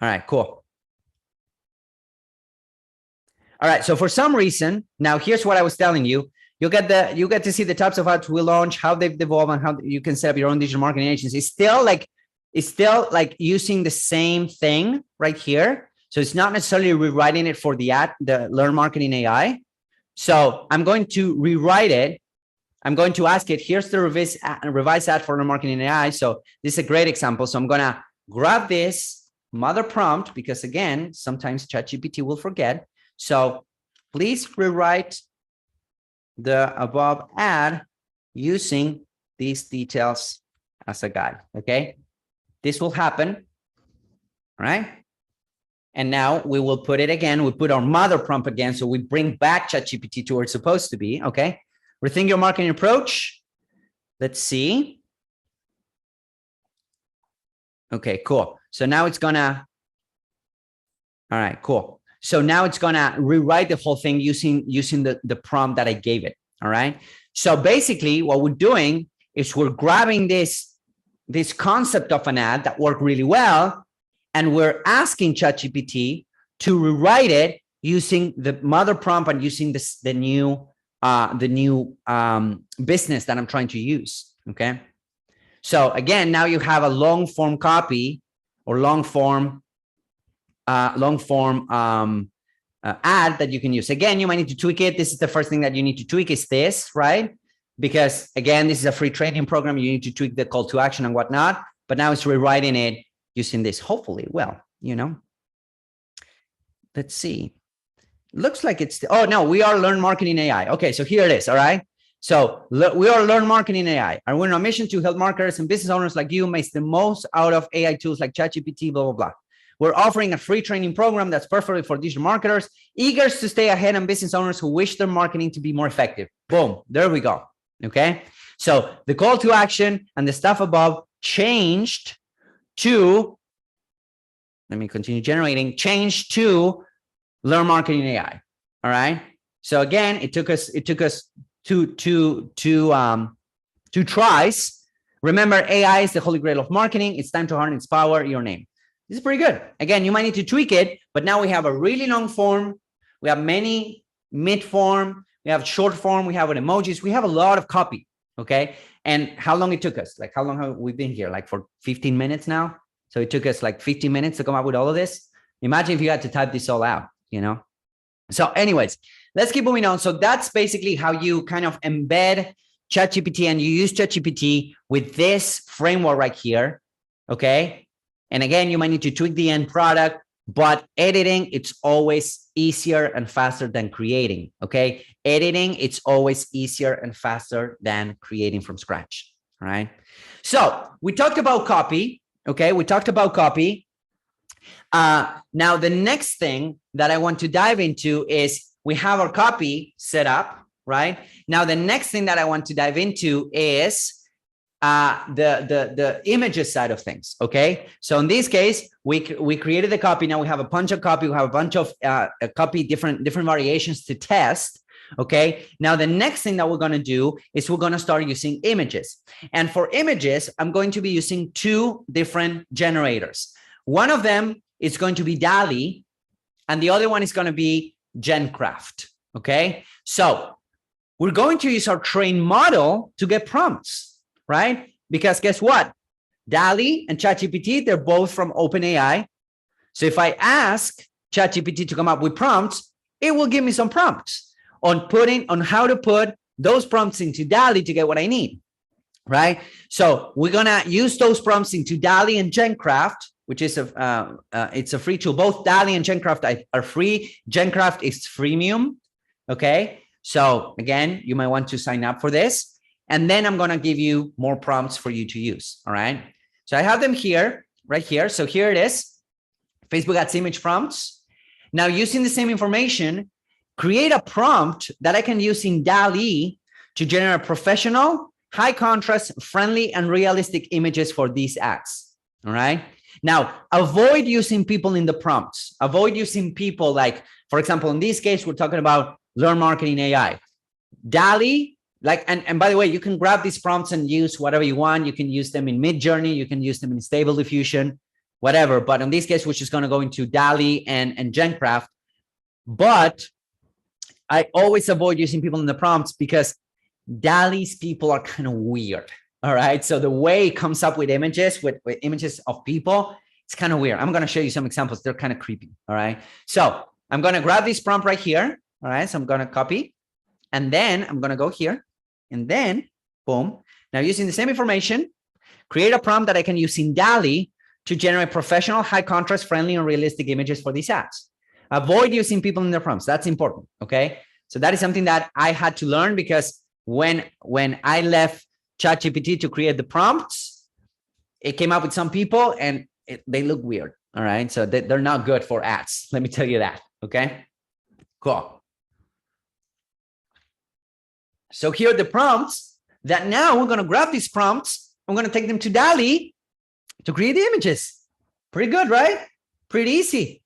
Speaker 1: All right, cool. All right. So for some reason, now here's what I was telling you. You get to see the types of ads we launch, how they've evolved, and how you can set up your own digital marketing agency. It's still like using the same thing right here. So it's not necessarily rewriting it for the Learn Marketing AI. So I'm going to rewrite it. I'm going to ask it, here's the revised ad for Learn Marketing AI. So this is a great example. So I'm going to grab this mother prompt because again, sometimes ChatGPT will forget. So please rewrite the above ad using these details as a guide. Okay. This will happen. All right. And now we will put it again. We put our mother prompt again. So we bring back ChatGPT to where it's supposed to be. Okay. Rethink your marketing approach. Let's see. Okay, cool. So now it's gonna, all right, cool. So now it's gonna rewrite the whole thing using the prompt that I gave it. All right. So basically what we're doing is we're grabbing this concept of an ad that worked really well, and we're asking ChatGPT to rewrite it using the mother prompt and using the new business that I'm trying to use. Okay. So again, now you have a long form copy or long form ad that you can use. Again, you might need to tweak it. This is the first thing that you need to tweak is this, right? Because again, this is a free training program. You need to tweak the call to action and whatnot, but now it's rewriting it using this, hopefully. Well, you know, let's see. Looks like it's, oh no, we are Learn Marketing AI. Okay, so here it is, all right? So we are Learn Marketing AI, and we're on a mission to help marketers and business owners like you make the most out of AI tools like ChatGPT, blah, blah, blah. We're offering a free training program that's perfect for digital marketers, eager to stay ahead, and business owners who wish their marketing to be more effective. Boom, there we go, okay? So the call to action and the stuff above changed to, let me continue generating, changed to Learn Marketing AI. All right. So again, it took us two tries. Remember, AI is the holy grail of marketing. It's time to harness its power, your name. This is pretty good. Again, you might need to tweak it, but now we have a really long form. We have many mid form. We have short form. We have emojis. We have a lot of copy. Okay. And how long it took us? Like how long have we been here? Like for 15 minutes now. So it took us like 15 minutes to come up with all of this. Imagine if you had to type this all out, you know? So anyways, let's keep moving on. So that's basically how you kind of embed ChatGPT, and you use ChatGPT with this framework right here. Okay. And again, you might need to tweak the end product, but editing, it's always easier and faster than creating. Okay. Editing, it's always easier and faster than creating from scratch. All right. So we talked about copy. Okay, we talked about copy. Now, the next thing that I want to dive into is we have our copy set up, right? Now, the next thing that I want to dive into is the images side of things. Okay, so in this case, we created the copy. Now we have a bunch of copy. We have a bunch of copy, different variations to test. Okay, now the next thing that we're going to do is we're going to start using images. And for images, I'm going to be using two different generators. One of them is going to be DALL-E, and the other one is going to be GenCraft. Okay, so we're going to use our trained model to get prompts, right? Because guess what? DALL-E and ChatGPT, they're both from OpenAI. So if I ask ChatGPT to come up with prompts, it will give me some prompts on how to put those prompts into DALL-E to get what I need, right? So we're gonna use those prompts into DALL-E and GenCraft, which is it's a free tool. Both DALL-E and GenCraft are free. GenCraft is freemium, okay? So again, you might want to sign up for this, and then I'm gonna give you more prompts for you to use, all right? So I have them here. right here. So here it is, Facebook ads image prompts. Now using the same information, create a prompt that I can use in DALL-E to generate professional, high contrast, friendly, and realistic images for these ads. All right. Now, avoid using people in the prompts. Avoid using people like, for example, in this case, we're talking about Learn Marketing AI. DALL-E, like, and by the way, you can grab these prompts and use whatever you want. You can use them in Midjourney. You can use them in Stable Diffusion, whatever. But in this case, we're just going to go into DALL-E and GenCraft. But I always avoid using people in the prompts because DALL-E's people are kind of weird. All right. So the way it comes up with images, with images of people, it's kind of weird. I'm going to show you some examples. They're kind of creepy. All right. So I'm going to grab this prompt right here. All right. So I'm going to copy, and then I'm going to go here, and then boom. Now using the same information, create a prompt that I can use in DALL-E to generate professional, high contrast, friendly, and realistic images for these ads. Avoid using people in their prompts. That's important. Okay. So that is something that I had to learn, because when I left ChatGPT to create the prompts, it came up with some people and they look weird. All right. So they're not good for ads. Let me tell you that. Okay. Cool. So here are the prompts that now we're going to grab these prompts. I'm going to take them to DALL-E to create the images. Pretty good, right? Pretty easy.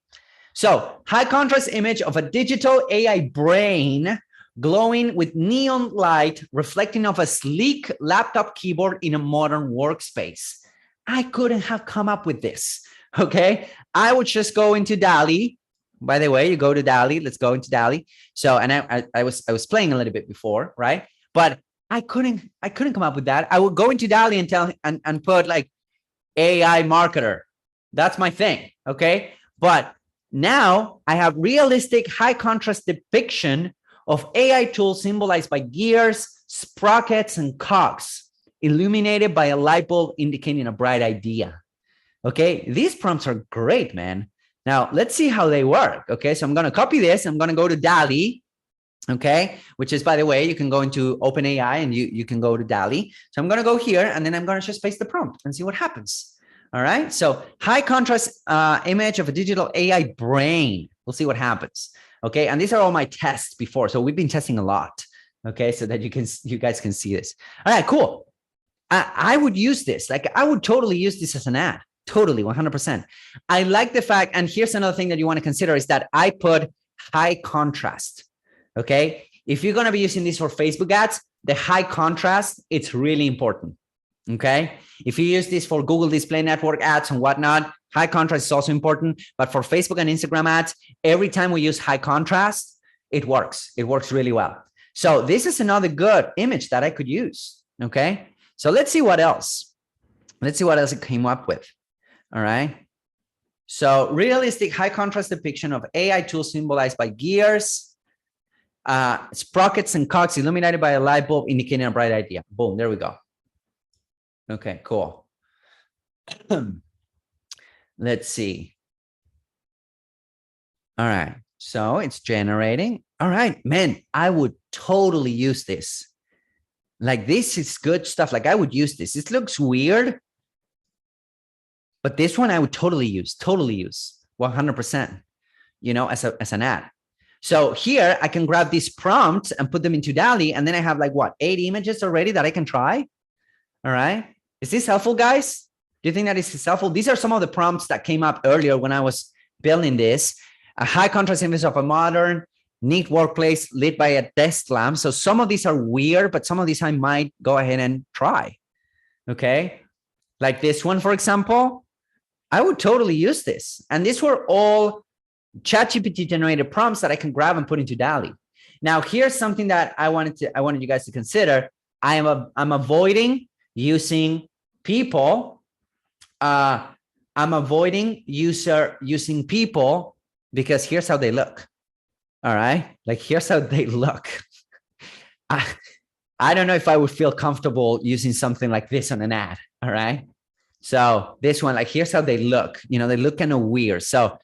Speaker 1: So high contrast image of a digital AI brain glowing with neon light, reflecting off a sleek laptop keyboard in a modern workspace. I couldn't have come up with this. Okay. I would just go into DALL-E. By the way, you go to DALL-E. Let's go into DALL-E. So, and I was playing a little bit before, right? But I couldn't come up with that. I would go into DALL-E and tell and put like AI marketer. That's my thing. Okay. But now I have realistic high contrast depiction of AI tools symbolized by gears, sprockets, and cogs, illuminated by a light bulb indicating a bright idea. Okay, these prompts are great, man. Now let's see how they work. Okay, so I'm going to copy this. I'm going to go to DALL-E. Okay, which is, by the way, you can go into OpenAI and you can go to DALL-E. So I'm going to go here, and then I'm going to just paste the prompt and see what happens. All right, so high contrast image of a digital AI brain. We'll see what happens. Okay, and these are all my tests before. So we've been testing a lot. Okay, so that you guys can see this. All right, cool. I would use this. Like, I would totally use this as an ad. Totally, 100%. I like the fact, and here's another thing that you want to consider, is that I put high contrast. Okay, if you're going to be using this for Facebook ads, the high contrast, it's really important. Okay, if you use this for Google Display Network ads and whatnot, high contrast is also important. But for Facebook and Instagram ads, every time we use high contrast, it works. It works really well. So this is another good image that I could use. Okay, so let's see what else. Let's see what else it came up with. All right. So realistic high contrast depiction of AI tools symbolized by gears, sprockets, and cogs illuminated by a light bulb indicating a bright idea. Boom, there we go. Okay, cool. Let's see. All right, so it's generating. All right, man, I would totally use this. Like, this is good stuff. Like, I would use this. It looks weird, but this one I would totally use 100%, you know, as an ad. So here I can grab these prompts and put them into DALL-E, and then I have like what, 8 images already that I can try. All right. Is this helpful, guys? Do you think that is helpful? These are some of the prompts that came up earlier when I was building this. A high contrast image of a modern, neat workplace lit by a desk lamp. So some of these are weird, but some of these I might go ahead and try. Okay. Like this one, for example, I would totally use this. And these were all ChatGPT generated prompts that I can grab and put into DALL-E. Now, here's something that I wanted you guys to consider. I'm avoiding using people. I'm avoiding using people because here's how they look. All right. Like, here's how they look. I don't know if I would feel comfortable using something like this on an ad. All right. So this one, like, here's how they look. You know, they look kind of weird. So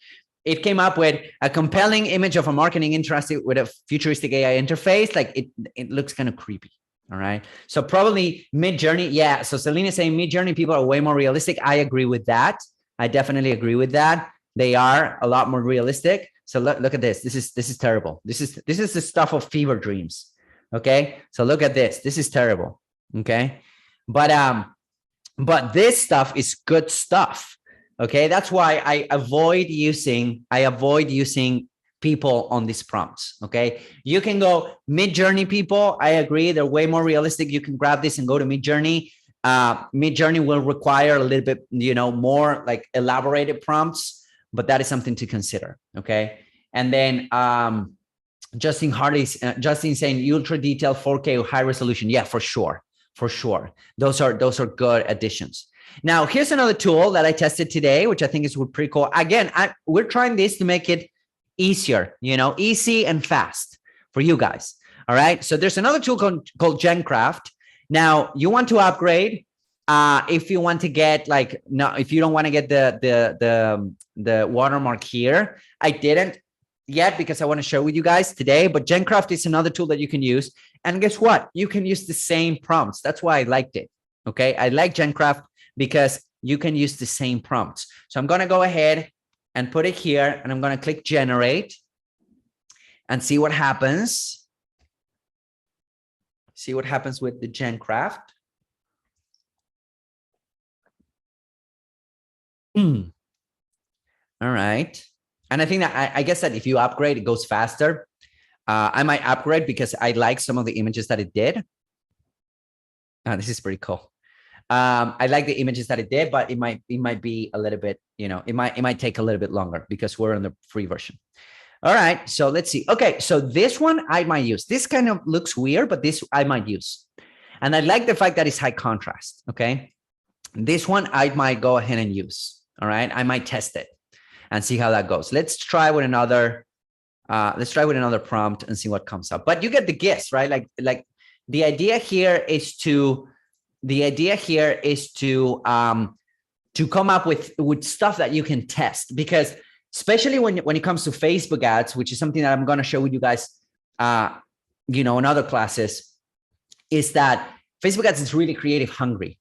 Speaker 1: it came up with a compelling image of a marketing interested with a futuristic AI interface. Like, it looks kind of creepy. All right. So probably Midjourney. Yeah. So Selena is saying Midjourney people are way more realistic. I agree with that. I definitely agree with that. They are a lot more realistic. So look at this. This is terrible. This is the stuff of fever dreams. Okay. So look at this. This is terrible. Okay. But this stuff is good stuff. Okay. That's why I avoid using people on these prompts. Okay. You can go Midjourney people. I agree. They're way more realistic. You can grab this and go to Midjourney. Midjourney will require a little bit, more like elaborated prompts, but that is something to consider. Okay. And then, Justin saying ultra detailed 4K high resolution. Yeah, for sure. Those are good additions. Now, here's another tool that I tested today, which I think is pretty cool. Again, we're trying this to make it easier, easy and fast for you guys. All right. So there's another tool called GenCraft. Now you want to upgrade. If you want to get if you don't want to get the watermark here, I didn't yet because I want to share with you guys today, but GenCraft is another tool that you can use. And guess what? You can use the same prompts. That's why I liked it. Okay. I like GenCraft because you can use the same prompts. So I'm going to go ahead and put it here and I'm going to click generate and see what happens. See what happens with the GenCraft. All right. And I think that I guess that if you upgrade, it goes faster. I might upgrade because I like some of the images that it did. This is pretty cool. I like the images that it did, but it might be a little bit, it might take a little bit longer because we're on the free version. All right. So let's see. Okay. So this one I might use. This kind of looks weird, but this I might use. And I like the fact that it's high contrast. Okay. This one I might go ahead and use. All right. I might test it and see how that goes. Let's try with another prompt and see what comes up. But you get the gist, right? Like the idea here is to come up with stuff that you can test, because especially when it comes to Facebook ads, which is something that I'm going to share with you guys, in other classes, is that Facebook ads is really creative hungry.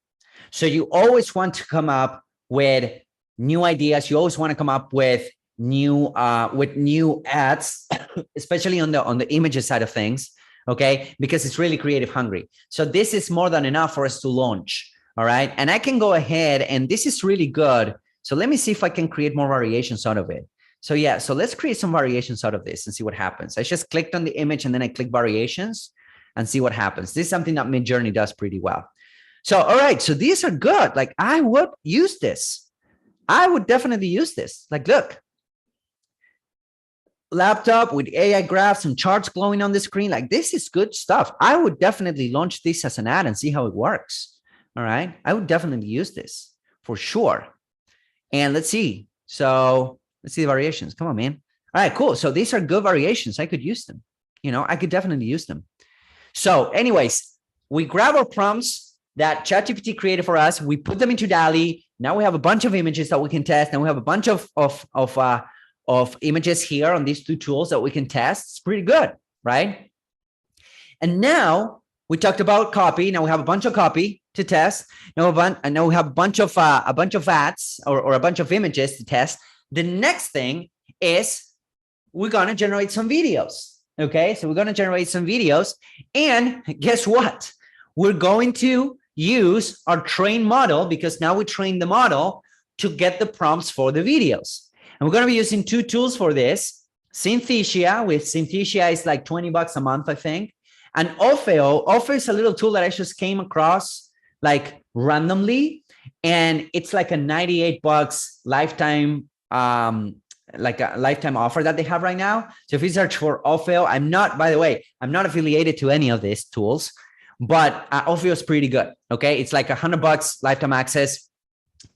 Speaker 1: So you always want to come up with new ideas. You always want to come up with new ads, especially on the images side of things. Okay, because it's really creative hungry. So this is more than enough for us to launch. All right, and I can go ahead, and this is really good. So let me see if I can create more variations out of it. So yeah, so let's create some variations out of this and see what happens. I just clicked on the image and then I click variations and see what happens. This is something that Midjourney does pretty well. So, all right, so these are good. Like I would use this. I would definitely use this. Like, look, laptop with AI graphs and charts glowing on the screen. Like this is good stuff. I would definitely launch this as an ad and see how it works. All right, I would definitely use this for sure. And let's see. So let's see the variations. Come on, man. All right, cool. So these are good variations. I could use them. I could definitely use them. So anyways, we grab our prompts that ChatGPT created for us. We put them into DALL-E. Now we have a bunch of images that we can test. And we have a bunch of images here on these two tools that we can test. It's pretty good, right? And now we talked about copy. Now we have a bunch of copy to test. Now we have a bunch of ads or a bunch of images to test. The next thing is we're going to generate some videos. Okay, so we're going to generate some videos. And guess what? We're going to use our trained model, because now we train the model to get the prompts for the videos. And we're going to be using two tools for this. Synthesia, is like $20 a month, I think. And Orfeo is a little tool that I just came across like randomly. And it's like a $98 lifetime, like a lifetime offer that they have right now. So if you search for Orfeo, by the way, I'm not affiliated to any of these tools, but Orfeo is pretty good. Okay. It's like $100 lifetime access.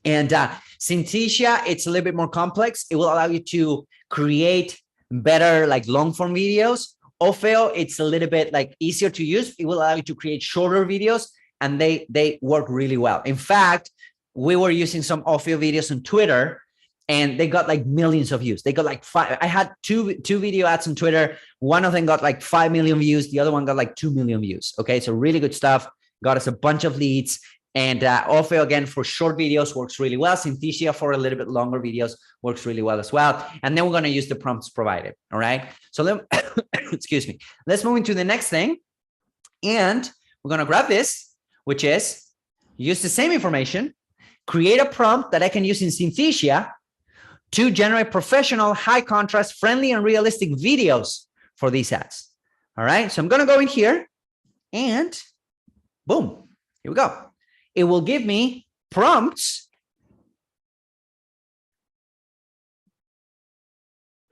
Speaker 1: And Synthesia, it's a little bit more complex. It will allow you to create better like long form videos. Orfeo, it's a little bit like easier to use. It will allow you to create shorter videos, and they work really well. In fact, we were using some Orfeo videos on Twitter, and they got like millions of views. They got like I had two video ads on Twitter. One of them got like 5 million views. The other one got like 2 million views. Okay. So really good stuff. Got us a bunch of leads. And Orfeo, again, for short videos works really well. Synthesia for a little bit longer videos works really well as well. And then we're going to use the prompts provided. All right. So excuse me. Let's move into the next thing. And we're going to grab this, which is use the same information, create a prompt that I can use in Synthesia to generate professional, high contrast, friendly, and realistic videos for these ads. All right. So I'm going to go in here and boom, here we go. It will give me prompts.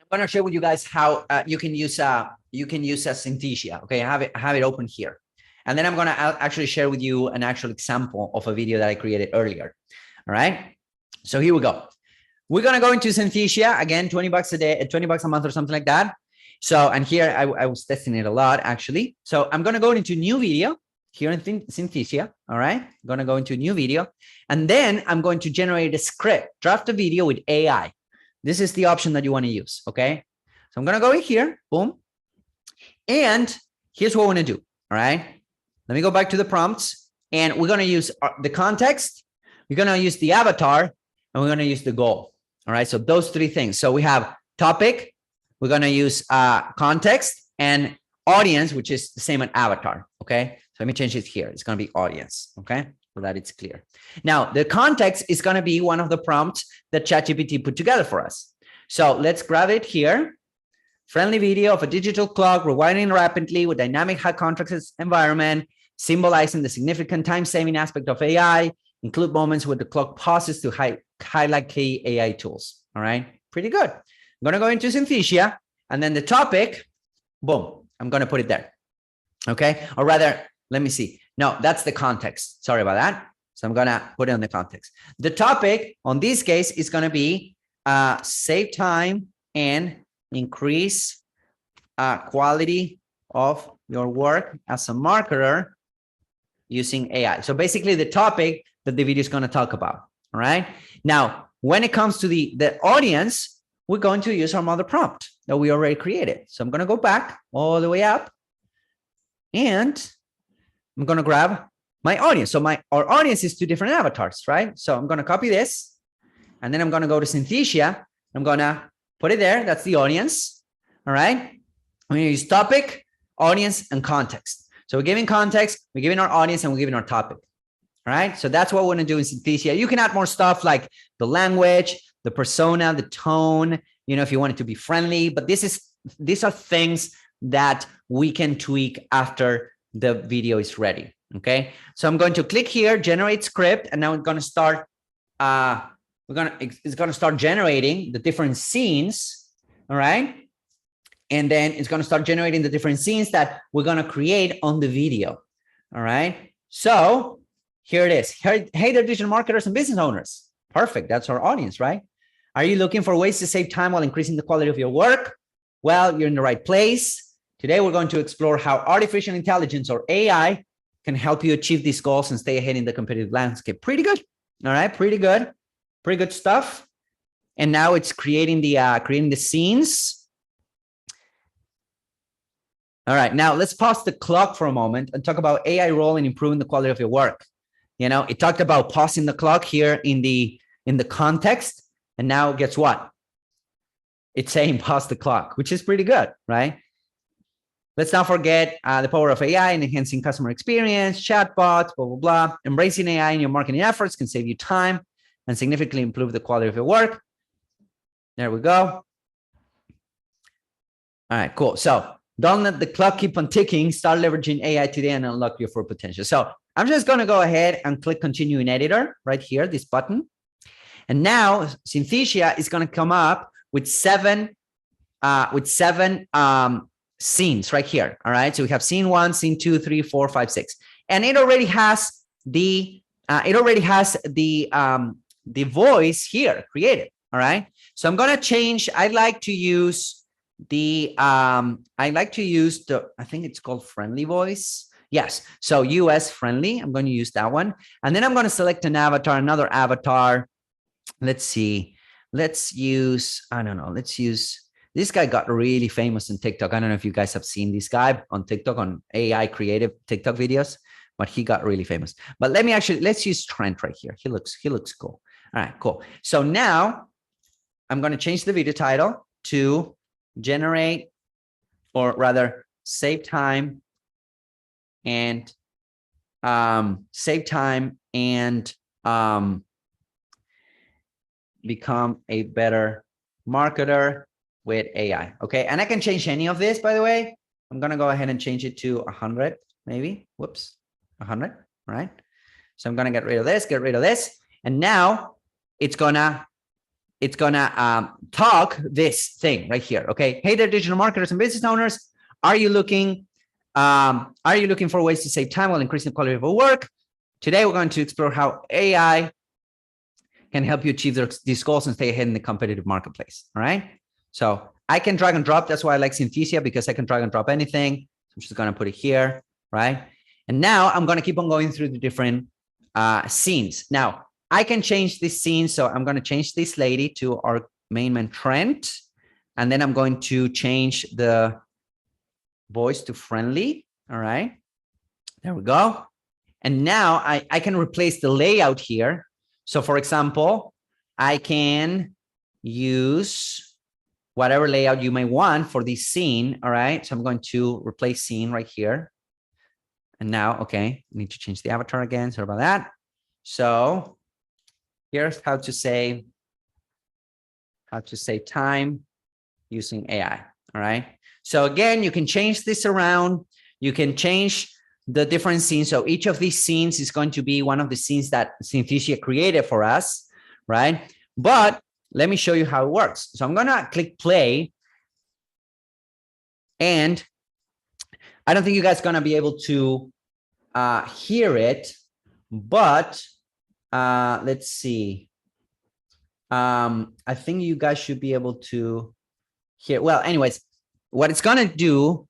Speaker 1: I'm going to share with you guys how you can use a Synthesia. Okay, I have it open here, and then I'm going to actually share with you an actual example of a video that I created earlier. All right, so here we go. We're going to go into Synthesia again, $20 a day, $20 a month, or something like that. So, and here I was testing it a lot actually. So I'm going to go into new video. Here in Synthesia, all right? I'm going to go into a new video, and then I'm going to generate a script, draft a video with AI. This is the option that you want to use, okay? So I'm going to go in here, boom. And here's what we're going to do, all right? Let me go back to the prompts, and we're going to use the context, we're going to use the avatar, and we're going to use the goal, all right? So those three things. So we have topic, we're going to use context, and audience, which is the same as avatar, okay? So let me change it here. It's going to be audience, okay? So that it's clear. Now, the context is going to be one of the prompts that ChatGPT put together for us. So let's grab it here. Friendly video of a digital clock rewinding rapidly with dynamic high contrast environment, symbolizing the significant time-saving aspect of AI, include moments where the clock pauses to highlight key AI tools, all right? Pretty good. I'm going to go into Synthesia, and then the topic, boom, I'm going to put it there, okay? Or rather, let me see. No, that's the context. Sorry about that. So I'm going to put it on the context. The topic on this case is going to be save time and increase quality of your work as a marketer using AI. So basically the topic that the video is going to talk about. All right. Now, when it comes to the audience, we're going to use our mother prompt that we already created. So I'm going to go back all the way up, and I'm going to grab my audience. So our audience is two different avatars, right? So I'm going to copy this, and then I'm going to go to Synthesia. I'm going to put it there. That's the audience. All right. I'm going to use topic, audience, and context. So we're giving context, we're giving our audience, and we're giving our topic. All right. So that's what we're going to do in Synthesia. You can add more stuff like the language, the persona, the tone, you know, if you want it to be friendly, but these are things that we can tweak after the video is ready. Okay. So I'm going to click here, generate script, and now it's going to start, it's going to start generating the different scenes. All right. And then it's going to start generating the different scenes that we're going to create on the video. All right. So here it is. Hey, there, digital marketers and business owners. Perfect. That's our audience, right? Are you looking for ways to save time while increasing the quality of your work? Well, you're in the right place. Today, we're going to explore how artificial intelligence, or AI, can help you achieve these goals and stay ahead in the competitive landscape. Pretty good. All right. Pretty good. Pretty good stuff. And now it's creating the scenes. All right. Now let's pause the clock for a moment and talk about AI role in improving the quality of your work. You know, it talked about pausing the clock here in the context. And now guess what? It's saying pause the clock, which is pretty good, right? Let's not forget the power of AI in enhancing customer experience, chatbots, blah, blah, blah. Embracing AI in your marketing efforts can save you time and significantly improve the quality of your work. There we go. All right, cool. So don't let the clock keep on ticking. Start leveraging AI today and unlock your full potential. So I'm just going to go ahead and click continue in editor right here, this button. And now Synthesia is going to come up with seven scenes right here. All right. So we have scene 1, scene 2, 3, 4, 5, 6. And it already has the voice here created. All right. So I'm going to change. I like to use I think it's called friendly voice. Yes. So US friendly. I'm going to use that one. And then I'm going to select another avatar. Let's see. Let's use, I don't know. Let's use, this guy got really famous on TikTok. I don't know if you guys have seen this guy on TikTok, on AI creative TikTok videos, but he got really famous. But let's use Trent right here. He looks cool. All right, cool. So now I'm going to change the video title to generate, or rather save time and become a better marketer with AI. Okay. And I can change any of this, by the way. I'm going to go ahead and change it to 100, maybe. Whoops, 100. All right. So I'm going to get rid of this. And now it's gonna talk this thing right here. Okay. Hey there, digital marketers and business owners. Are you looking for ways to save time while increasing the quality of your work? Today, we're going to explore how AI can help you achieve these goals and stay ahead in the competitive marketplace. All right. So I can drag and drop. That's why I like Synthesia, because I can drag and drop anything. I'm just going to put it here. Right. And now I'm going to keep on going through the different scenes. Now I can change this scene. So I'm going to change this lady to our main man Trent. And then I'm going to change the voice to friendly. All right. There we go. And now I can replace the layout here. So for example, I can use whatever layout you may want for this scene. All right. So I'm going to replace scene right here. And now, okay, I need to change the avatar again. Sorry about that. So here's how to save time using AI. All right. So again, you can change this around. You can change the different scenes. So each of these scenes is going to be one of the scenes that Synthesia created for us, right? But let me show you how it works. So I'm going to click play. And I don't think you guys are going to be able to hear it, but let's see. I think you guys should be able to hear. Well, anyways, what it's going to do,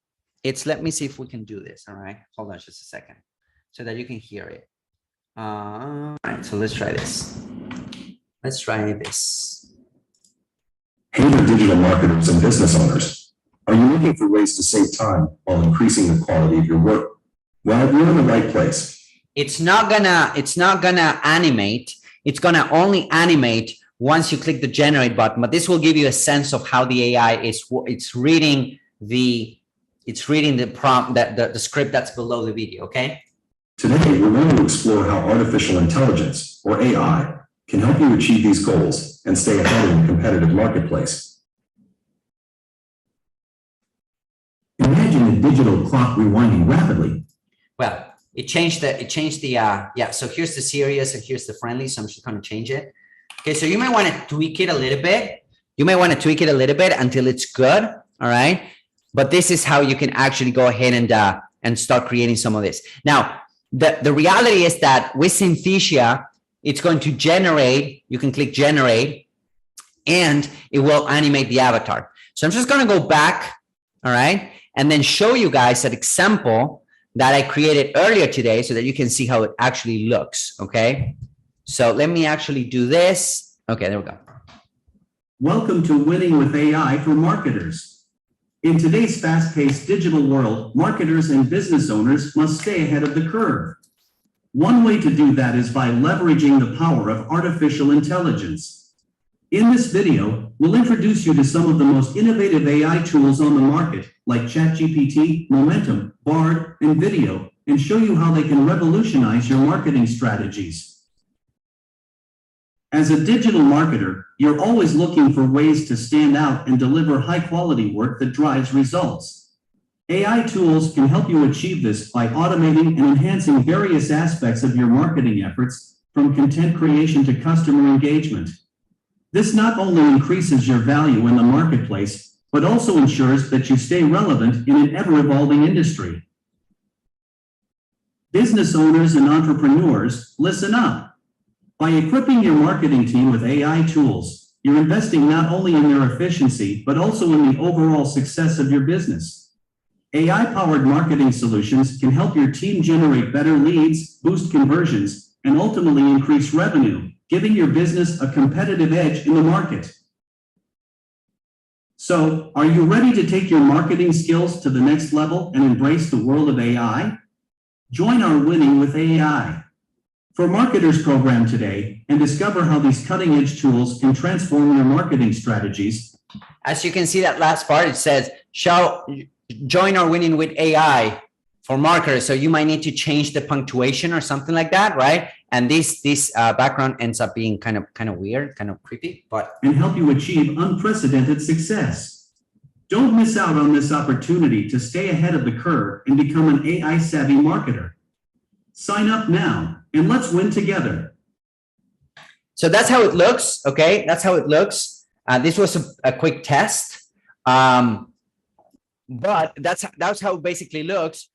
Speaker 1: let me see if we can do this. All right. Hold on just a second so that you can hear it. All right. So let's try this.
Speaker 2: Hey there, digital marketers and business owners. Are you looking for ways to save time while increasing the quality of your work? Well, you're in the right place.
Speaker 1: It's not gonna animate. It's gonna only animate once you click the generate button, but this will give you a sense of how the AI it's reading the prompt, the script that's below the video. Okay.
Speaker 2: Today, we're going to explore how artificial intelligence, or AI, can help you achieve these goals and stay ahead in the competitive marketplace. Imagine a digital clock rewinding rapidly.
Speaker 1: Well, it changed the yeah. So here's the serious and here's the friendly. So I'm just going to change it. Okay. So you might want to tweak it a little bit. Until it's good. All right. But this is how you can actually go ahead and start creating some of this. Now, the reality is that with Synthesia, it's going to generate. You can click generate, and it will animate the avatar. So I'm just going to go back. All right. And then show you guys an example that I created earlier today so that you can see how it actually looks. Okay. So let me actually do this. Okay, there we go.
Speaker 3: Welcome to Winning with AI for Marketers. In today's fast-paced digital world, marketers and business owners must stay ahead of the curve. One way to do that is by leveraging the power of artificial intelligence. In this video, we'll introduce you to some of the most innovative AI tools on the market, like ChatGPT, Momentum, Bard, and Video, and show you how they can revolutionize your marketing strategies. As a digital marketer, you're always looking for ways to stand out and deliver high-quality work that drives results. AI tools can help you achieve this by automating and enhancing various aspects of your marketing efforts, from content creation to customer engagement. This not only increases your value in the marketplace, but also ensures that you stay relevant in an ever-evolving industry. Business owners and entrepreneurs, listen up. By equipping your marketing team with AI tools, you're investing not only in their efficiency, but also in the overall success of your business. AI-powered marketing solutions can help your team generate better leads, boost conversions, and ultimately increase revenue, giving your business a competitive edge in the market. So, are you ready to take your marketing skills to the next level and embrace the world of AI? Join our Winning with AI for Marketers program today and discover how these cutting-edge tools can transform your marketing strategies.
Speaker 1: As you can see, that last part, it says, join our Winning with AI for marketers. So you might need to change the punctuation or something like that, right? And this background ends up being kind of weird, kind of creepy, but
Speaker 3: and help you achieve unprecedented success. Don't miss out on this opportunity to stay ahead of the curve and become an AI-savvy marketer. Sign up now and let's win together.
Speaker 1: So that's how it looks. Okay, that's how it looks. This was a quick test, but that's how it basically looks.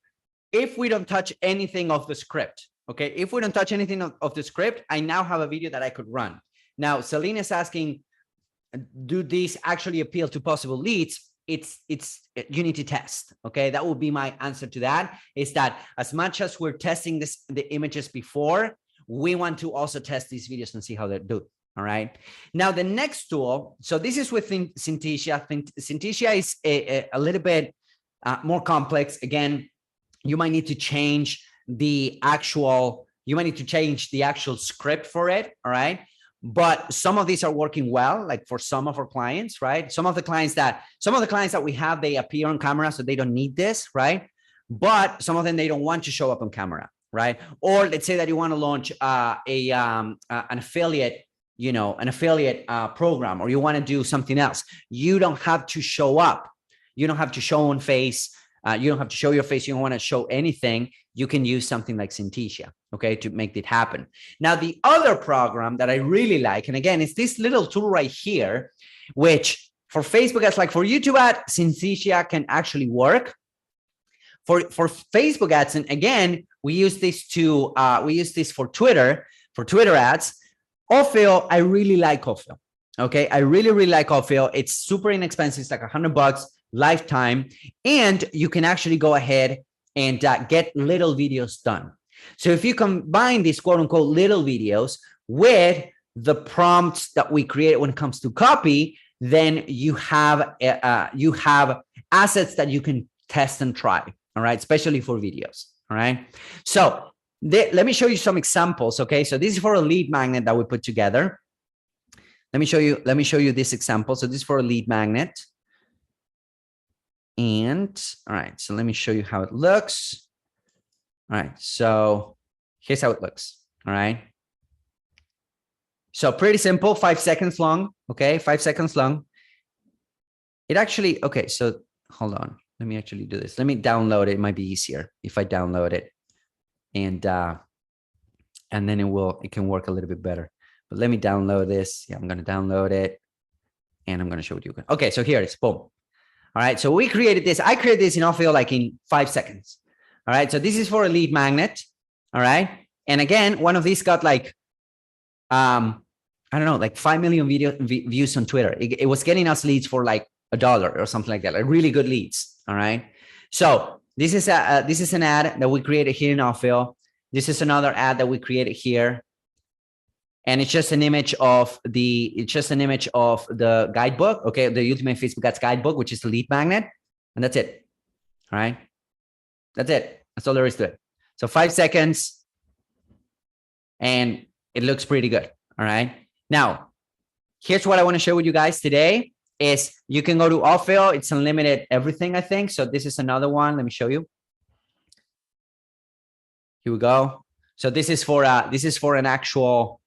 Speaker 1: If we don't touch anything of the script, okay, if we don't touch anything of the script, I now have a video that I could run. Now, Celine is asking, do these actually appeal to possible leads? You need to test. Okay, that would be my answer to that, is that as much as we're testing the images before, we want to also test these videos and see how they do. All right, now the next tool, so this is with Synthesia. Synthesia is a little bit more complex. Again, you might need to change the actual script for it. All right, but some of these are working well, like for some of our clients, right? Some of the clients that we have, they appear on camera, so they don't need this, right? But some of them, they don't want to show up on camera, right? Or let's say that you want to launch an affiliate, program, or you want to do something else. You don't have to show up. You don't have to show on face. You don't have to show your face. You don't want to show anything. You can use something like Synthesia, okay, to make it happen. Now, the other program that I really like, and again, it's this little tool right here, which for Facebook ads, like for YouTube ads, Synthesia can actually work. For Facebook ads, and again, we use this for Twitter ads. Ophio, I really like Ophio. Okay, I really like Ophio. It's super inexpensive. It's like $100 lifetime, and you can actually go ahead and get little videos done. So if you combine these quote unquote little videos with the prompts that we create when it comes to copy, then you have assets that you can test and try. All right, especially for videos. All right, so let me show you some examples. Okay, so this is for a lead magnet that we put together. Let me show you this example. So this is for a lead magnet. And all right, so let me show you how it looks. All right, so here's how it looks. All right, so pretty simple, 5 seconds long. Okay, 5 seconds long. It actually, okay, so hold on, let me actually do this. Let me download it. It might be easier if I download it, and then it can work a little bit better. But let me download this. Yeah, I'm going to download it, and I'm going to show it to you. Okay, so here it is. Boom. All right, so we created this. I created this in Ophio like in 5 seconds. All right, so this is for a lead magnet. All right, and again, one of these got like, I don't know, like 5 million views on Twitter. It was getting us leads for like $1 or something like that, like really good leads. All right, so this is an ad that we created here in Ophio. This is another ad that we created here. And it's just an image of the guidebook, okay, the Ultimate Facebook Ads Guidebook, which is the lead magnet, and that's it. All right, that's it. That's all there is to it. So 5 seconds, and it looks pretty good. All right. Now, here's what I want to share with you guys today: is you can go to Ophio. It's unlimited everything, I think. So this is another one. Let me show you. Here we go. So this is for an actual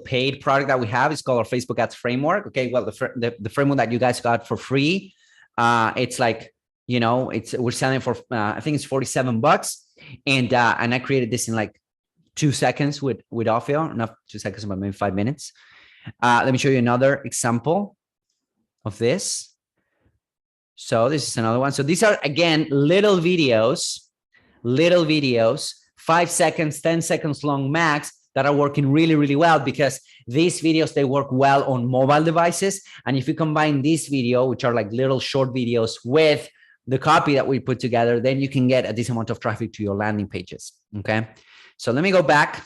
Speaker 1: paid product that we have. It's called our Facebook Ads Framework. Okay, well, the framework that you guys got for free, it's like, we're selling for I think it's $47, and I created this in like 2 seconds with Ophio, not 2 seconds, but maybe 5 minutes. Let me show you another example of this. So this is another one. So these are, again, little videos, 5 seconds, 10 seconds long max, that are working really, really well, because these videos, they work well on mobile devices. And if you combine this video, which are like little short videos, with the copy that we put together, then you can get a decent amount of traffic to your landing pages. Okay, so let me go back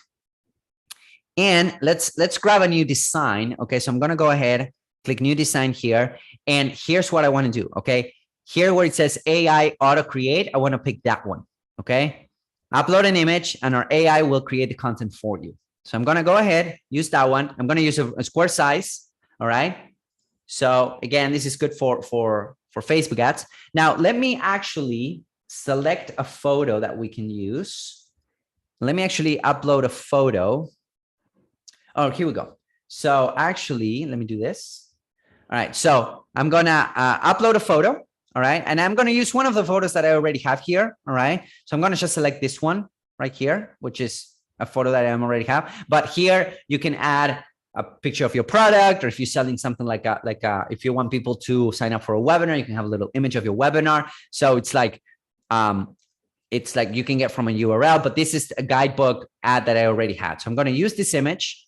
Speaker 1: and let's grab a new design. Okay, so I'm going to go ahead, click new design here. And here's what I want to do. Okay, here where it says AI auto create, I want to pick that one. Okay, upload an image, and our AI will create the content for you. So I'm going to go ahead, use that one. I'm going to use a square size. All right. So again, this is good for Facebook ads. Now, let me actually select a photo that we can use. Let me actually upload a photo. Oh, here we go. So actually, let me do this. All right. So I'm going to upload a photo. All right. And I'm going to use one of the photos that I already have here. All right. So I'm going to just select this one right here, which is a photo that I already have. But here you can add a picture of your product, or if you're selling something like if you want people to sign up for a webinar, you can have a little image of your webinar. So it's like you can get from a URL, but this is a guidebook ad that I already had. So I'm going to use this image.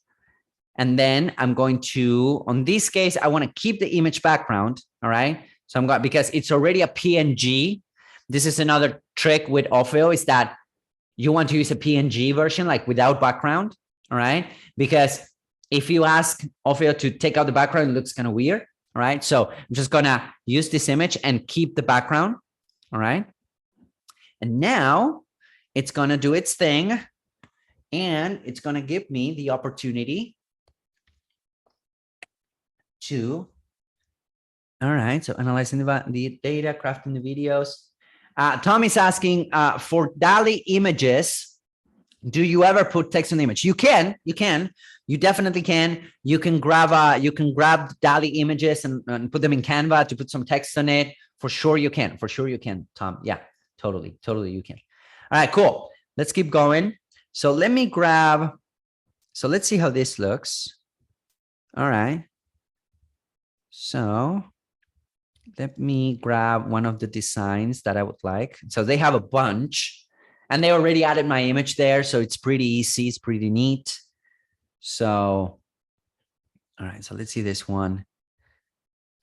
Speaker 1: And then I'm going to, on this case, I want to keep the image background. All right. So I'm going, because it's already a PNG. This is another trick with Orfeo, is that you want to use a PNG version, like without background. All right. Because if you ask Orfeo to take out the background, it looks kind of weird. All right. So I'm just going to use this image and keep the background. All right. And now it's going to do its thing. And it's going to give me the opportunity to, all right, so analyzing the data, crafting the videos. Tom is asking, for DALL-E images, do you ever put text on the image? You definitely can. You can grab DALL-E images and put them in Canva to put some text on it. For sure you can, Tom. Yeah, totally you can. All right, cool. Let's keep going. So let me grab, so let's see how this looks. All right. So let me grab one of the designs that I would like. So they have a bunch and they already added my image there. So it's pretty easy. It's pretty neat. So, all right. So let's see this one.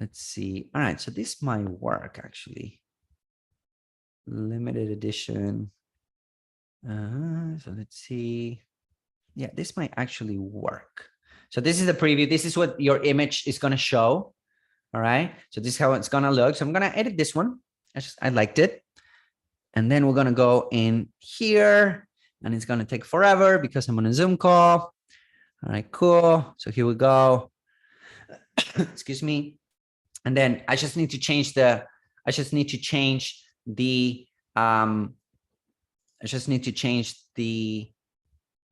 Speaker 1: Let's see. All right. So this might work actually. Limited edition. So let's see. Yeah, this might actually work. So this is the preview. This is what your image is going to show. All right. So this is how it's going to look. So I'm going to edit this one. I liked it. And then we're going to go in here and it's going to take forever because I'm on a Zoom call. All right, cool. So here we go. Excuse me. And then I just need to change the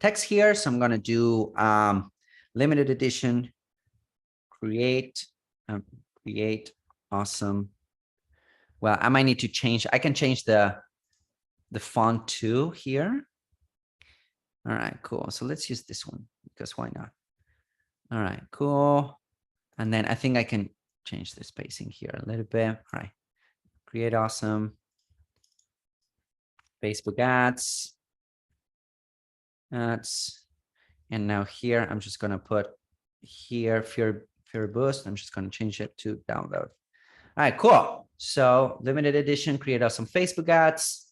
Speaker 1: text here. So I'm going to do limited edition, create awesome. Well, I might need to change. I can change the font too here. All right, cool. So let's use this one because why not? All right, cool. And then I think I can change the spacing here a little bit. All right, create awesome. Facebook ads. And now here, I'm just going to put here Fear Boost. I'm just going to change it to download. All right, cool. So limited edition, create awesome Facebook ads.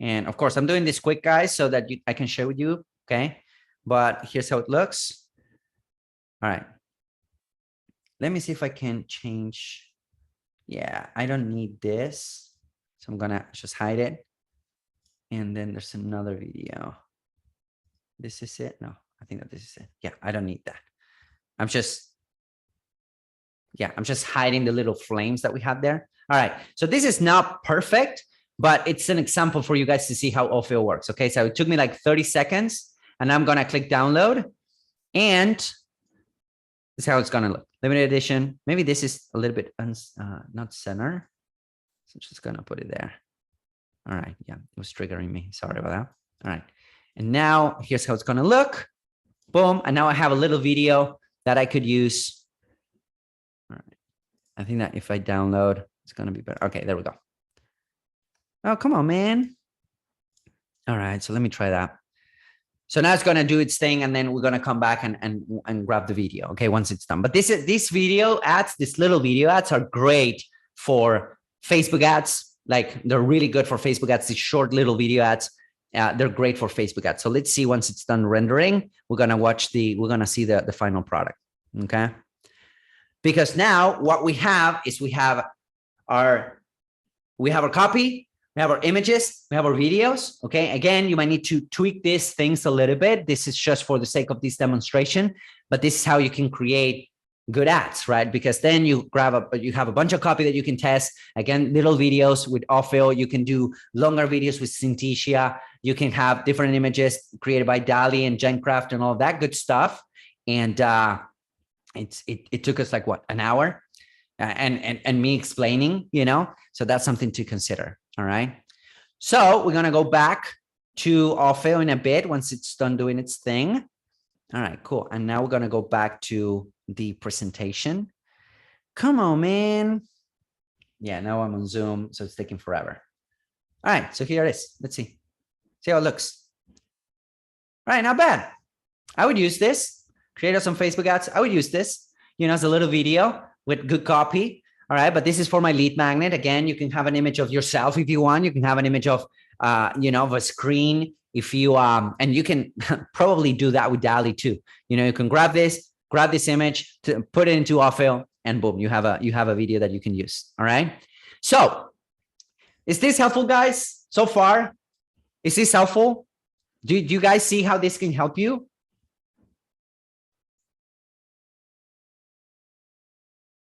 Speaker 1: And of course, I'm doing this quick, guys, so that I can share with you. Okay. But here's how it looks. All right. Let me see if I can change. Yeah, I don't need this. So I'm going to just hide it. And then there's another video. This is it. No, I think that this is it. Yeah, I don't need that. I'm just hiding the little flames that we had there. All right. So this is not perfect, but it's an example for you guys to see how Orfeo works. Okay. So it took me like 30 seconds and I'm going to click download and this is how it's going to look. Limited edition. Maybe this is a little bit not center. So I'm just going to put it there. All right. Yeah, it was triggering me. Sorry about that. All right. And now here's how it's going to look. Boom. And now I have a little video that I could use. All right. I think that if I download, it's going to be better. Okay, there we go. Oh, come on, man. All right. So let me try that. So now it's going to do its thing. And then we're going to come back and grab the video. Okay. Once it's done. But these video ads, these little video ads are great for Facebook ads. Like they're really good for Facebook ads. These short little video ads. They're great for Facebook ads. So let's see once it's done rendering, we're going to see the final product. Okay. Because now what we have is we have our copy, We have our images, we have our videos. Okay. Again, you might need to tweak these things a little bit. This is just for the sake of this demonstration, but this is how you can create good ads, right? Because then you have a bunch of copy that you can test. Again, little videos with Ophel. You can do longer videos with Synthesia. You can have different images created by DALL-E and GenCraft and all that good stuff. And it took us like what, an hour, and me explaining, so that's something to consider. All right. So we're going to go back to Ophel in a bit once it's done doing its thing. All right, cool. And now we're going to go back to the presentation. Come on, man. Yeah, now I'm on Zoom, so it's taking forever. All right, so here it is. Let's see. See how it looks. All right, not bad. I would use this. Create some Facebook ads. I would use this, as a little video with good copy. All right, but this is for my lead magnet. Again, you can have an image of yourself if you want. You can have an image of, of a screen if you, and you can probably do that with DALL-E too. You can grab this image, to put it into Ophel, and boom, you have a video that you can use. All right. So, is this helpful, guys? So far, is this helpful? Do you guys see how this can help you?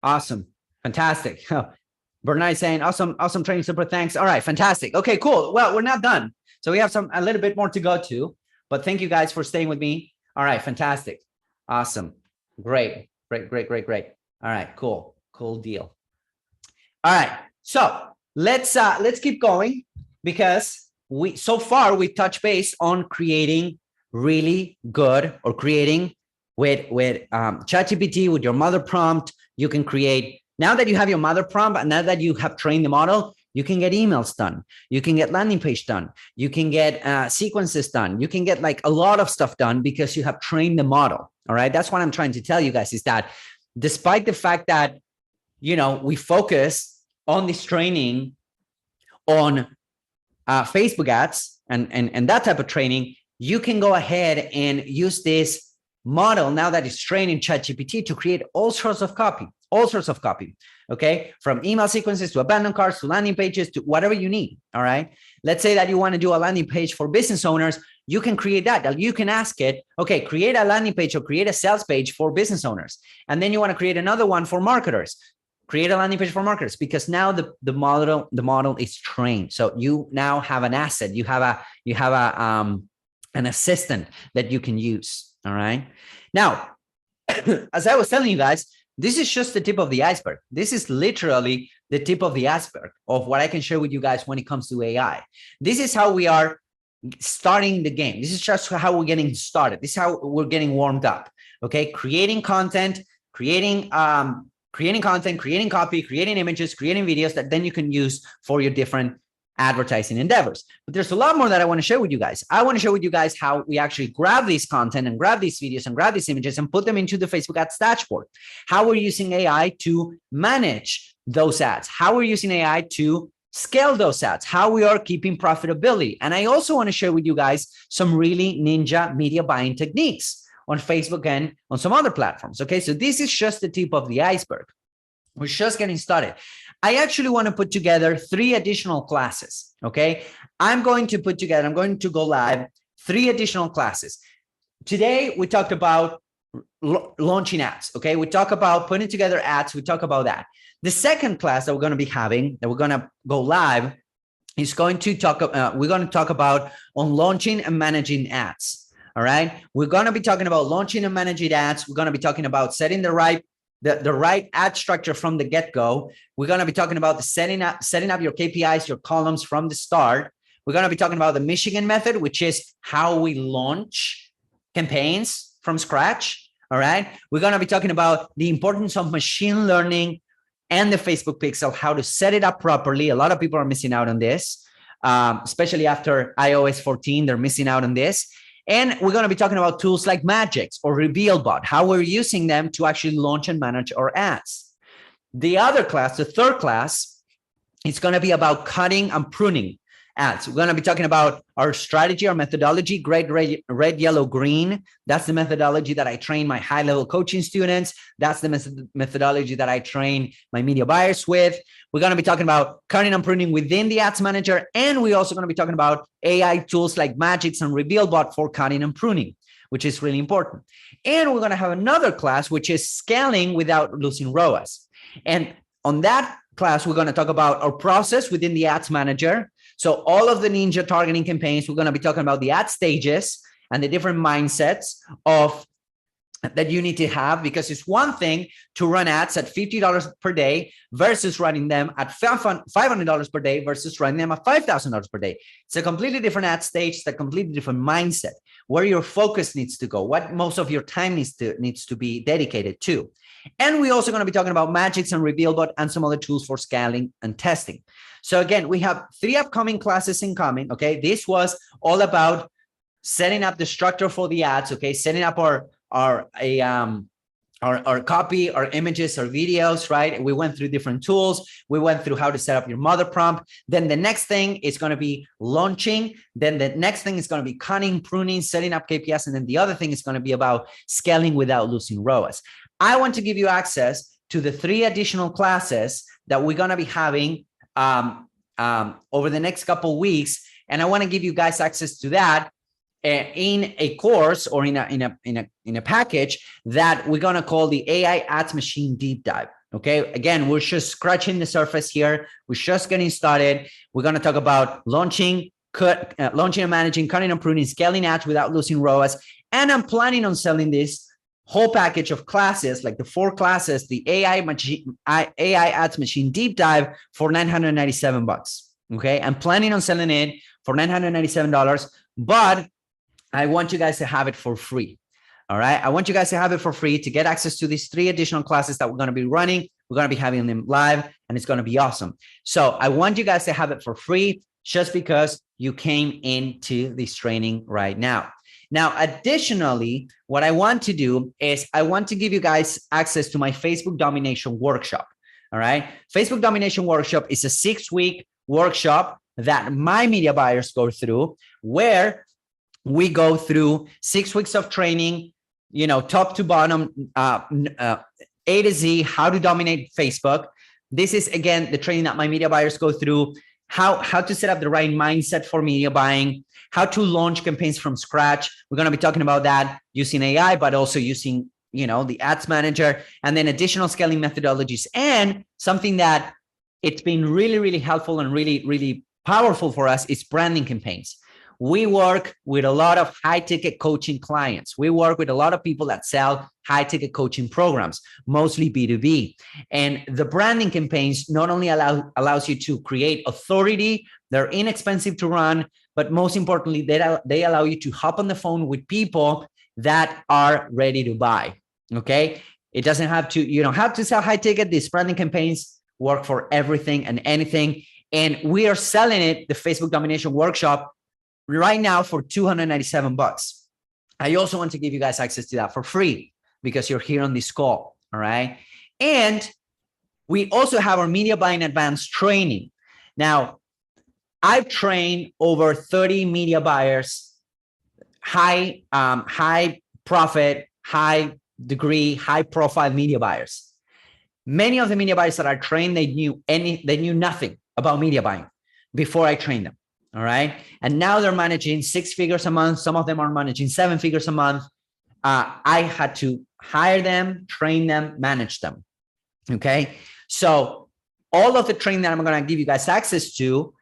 Speaker 1: Awesome. Fantastic. Bernard saying, awesome training, super thanks. All right, fantastic. Okay, cool. Well, we're not done. So we have a little bit more to go to, but thank you guys for staying with me. All right, fantastic. Awesome. Great. All right, cool deal. All right, so let's keep going, because so far we touched base on creating really good, or creating with ChatGPT, with your mother prompt. You can create, now that you have your mother prompt and now that you have trained the model, you can get emails done. You can get landing page done. You can get sequences done. You can get like a lot of stuff done because you have trained the model. All right. That's what I'm trying to tell you guys, is that despite the fact that, we focus on this training on Facebook ads and that type of training, you can go ahead and use this model now that it's trained in ChatGPT to create all sorts of copy. Okay, from email sequences to abandoned carts to landing pages to whatever you need. All right, let's say that you want to do a landing page for business owners. You can create that. You can ask it, okay, create a landing page or create a sales page for business owners, and then you want to create another one for marketers. Create a landing page for marketers, because now the model is trained. So you now have an asset. You have an assistant that you can use. All right. Now, as I was telling you guys, this is just the tip of the iceberg. This is literally the tip of the iceberg of what I can share with you guys when it comes to AI. This is how we are starting the game. This is just how we're getting started. This is how we're getting warmed up. Okay, creating content, creating content, creating copy, creating images, creating videos that then you can use for your different advertising endeavors. But there's a lot more that I want to share with you guys. I want to share with you guys how we actually grab these content and grab these videos and grab these images and put them into the Facebook ads dashboard. How we're using AI to manage those ads, how we're using AI to scale those ads, how we are keeping profitability. And I also want to share with you guys some really ninja media buying techniques on Facebook and on some other platforms. Okay, so this is just the tip of the iceberg. We're just getting started. I actually want to put together 3 additional classes. Okay, I'm going to go live 3 additional classes. Today, we talked about launching ads. Okay, we talk about putting together ads. We talk about that. The second class that we're going to be having, that we're going to go live, is going to talk. We're going to talk about on launching and managing ads. All right, we're going to be talking about launching and managing ads. We're going to be talking about setting the right ad structure from the get-go. We're going to be talking about the setting up your KPIs, your columns from the start. We're going to be talking about the Michigan method, which is how we launch campaigns from scratch. All right. We're going to be talking about the importance of machine learning and the Facebook pixel, how to set it up properly. A lot of people are missing out on this, especially after iOS 14. They're missing out on this. And we're going to be talking about tools like Magix or RevealBot, how we're using them to actually launch and manage our ads. The other class, the third class, is going to be about cutting and pruning ads. We're going to be talking about our strategy, our methodology, red, yellow, green. That's the methodology that I train my high-level coaching students. That's the methodology that I train my media buyers with. We're going to be talking about cutting and pruning within the ads manager. And we're also going to be talking about AI tools like Magix and RevealBot for cutting and pruning, which is really important. And we're going to have another class, which is scaling without losing ROAS. And on that class, we're going to talk about our process within the ads manager. So all of the Ninja targeting campaigns, we're going to be talking about the ad stages and the different mindsets of that you need to have, because it's one thing to run ads at $50 per day versus running them at $500 per day versus running them at $5,000 per day. It's a completely different ad stage, it's a completely different mindset, where your focus needs to go, what most of your time needs to be dedicated to. And we're also going to be talking about Magix and RevealBot and some other tools for scaling and testing. So again, we have 3 upcoming classes incoming. Okay, this was all about setting up the structure for the ads. Okay, setting up our copy, our images, our videos, right? We went through different tools. We went through how to set up your mother prompt. Then the next thing is going to be launching. Then the next thing is going to be cutting, pruning, setting up KPIs. And then the other thing is going to be about scaling without losing ROAS. I want to give you access to the 3 additional classes that we're going to be having over the next couple of weeks. And I want to give you guys access to that in a course or in a package that we're going to call the AI Ads Machine Deep Dive. Okay, again, we're just scratching the surface here. We're just getting started. We're going to talk about launching and managing, cutting and pruning, scaling ads without losing ROAS. And I'm planning on selling this whole package of classes, like the 4 classes, the AI Ads Machine Deep Dive, for $997. Okay, I'm planning on selling it for $997, but I want you guys to have it for free. All right, I want you guys to have it for free to get access to these 3 additional classes that we're going to be running. We're going to be having them live, and it's going to be awesome. So I want you guys to have it for free just because you came into this training right now. Now, additionally, what I want to do is I want to give you guys access to my Facebook Domination Workshop. All right. Facebook Domination Workshop is a 6-week workshop that my media buyers go through, where we go through 6 weeks of training, you know, top to bottom, A to Z, how to dominate Facebook. This is, again, the training that my media buyers go through, how to set up the right mindset for media buying, how to launch campaigns from scratch. We're going to be talking about that using AI, but also using, you know, the ads manager, and then additional scaling methodologies. And something that it's been really, really helpful and really, really powerful for us is branding campaigns. We work with a lot of high-ticket coaching clients. We work with a lot of people that sell high-ticket coaching programs, mostly B2B. And the branding campaigns not only allows you to create authority, they're inexpensive to run, but most importantly, they allow you to hop on the phone with people that are ready to buy. Okay, it doesn't have to, you don't have to sell high-ticket. These branding campaigns work for everything and anything. And we are selling it, the Facebook Domination Workshop, right now for $297. I also want to give you guys access to that for free because you're here on this call. All right. And we also have our media buying advanced training. Now, I've trained over 30 media buyers, high profit, high degree, high profile media buyers. Many of the media buyers that I trained, they knew nothing about media buying before I trained them. All right. And now they're managing 6 figures a month. Some of them are managing 7 figures a month. I had to hire them, train them, manage them. Okay. So all of the training that I'm going to give you guys access to,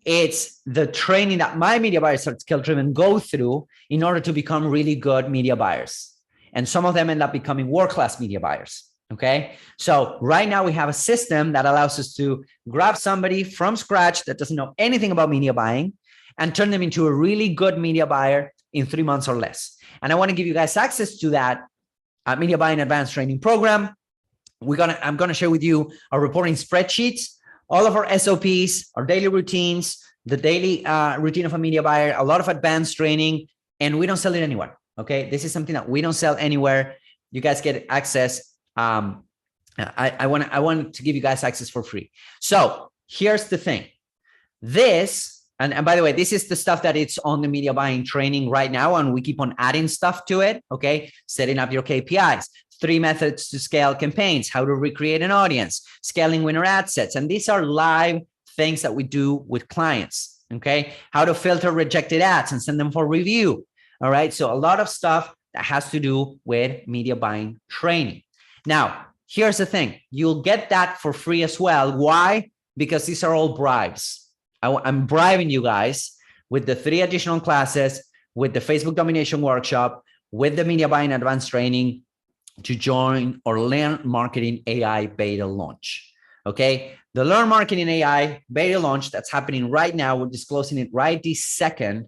Speaker 1: it's the training that my media buyers at Scale Driven go through in order to become really good media buyers. And some of them end up becoming world-class media buyers. Okay. So right now we have a system that allows us to grab somebody from scratch that doesn't know anything about media buying and turn them into a really good media buyer in 3 months or less. And I want to give you guys access to that media buying advanced training program. I'm going to share with you our reporting spreadsheets, all of our SOPs, our daily routines, the daily routine of a media buyer, a lot of advanced training, and we don't sell it anywhere. Okay. This is something that we don't sell anywhere. You guys get access. I want to give you guys access for free. So here's the thing. This And by the way, this is the stuff that it's on the media buying training right now, and we keep on adding stuff to it. Okay, setting up your KPIs, 3 methods to scale campaigns, how to recreate an audience, scaling winner ad sets, and these are live things that we do with clients. Okay, how to filter rejected ads and send them for review. All right, so a lot of stuff that has to do with media buying training. Now, here's the thing: you'll get that for free as well. Why? Because these are all bribes. I'm bribing you guys with the 3 additional classes, with the Facebook domination workshop, with the media buying advanced training to join or Learn Marketing AI beta launch. Okay, the Learn Marketing AI beta launch that's happening right now, we're disclosing it right this second.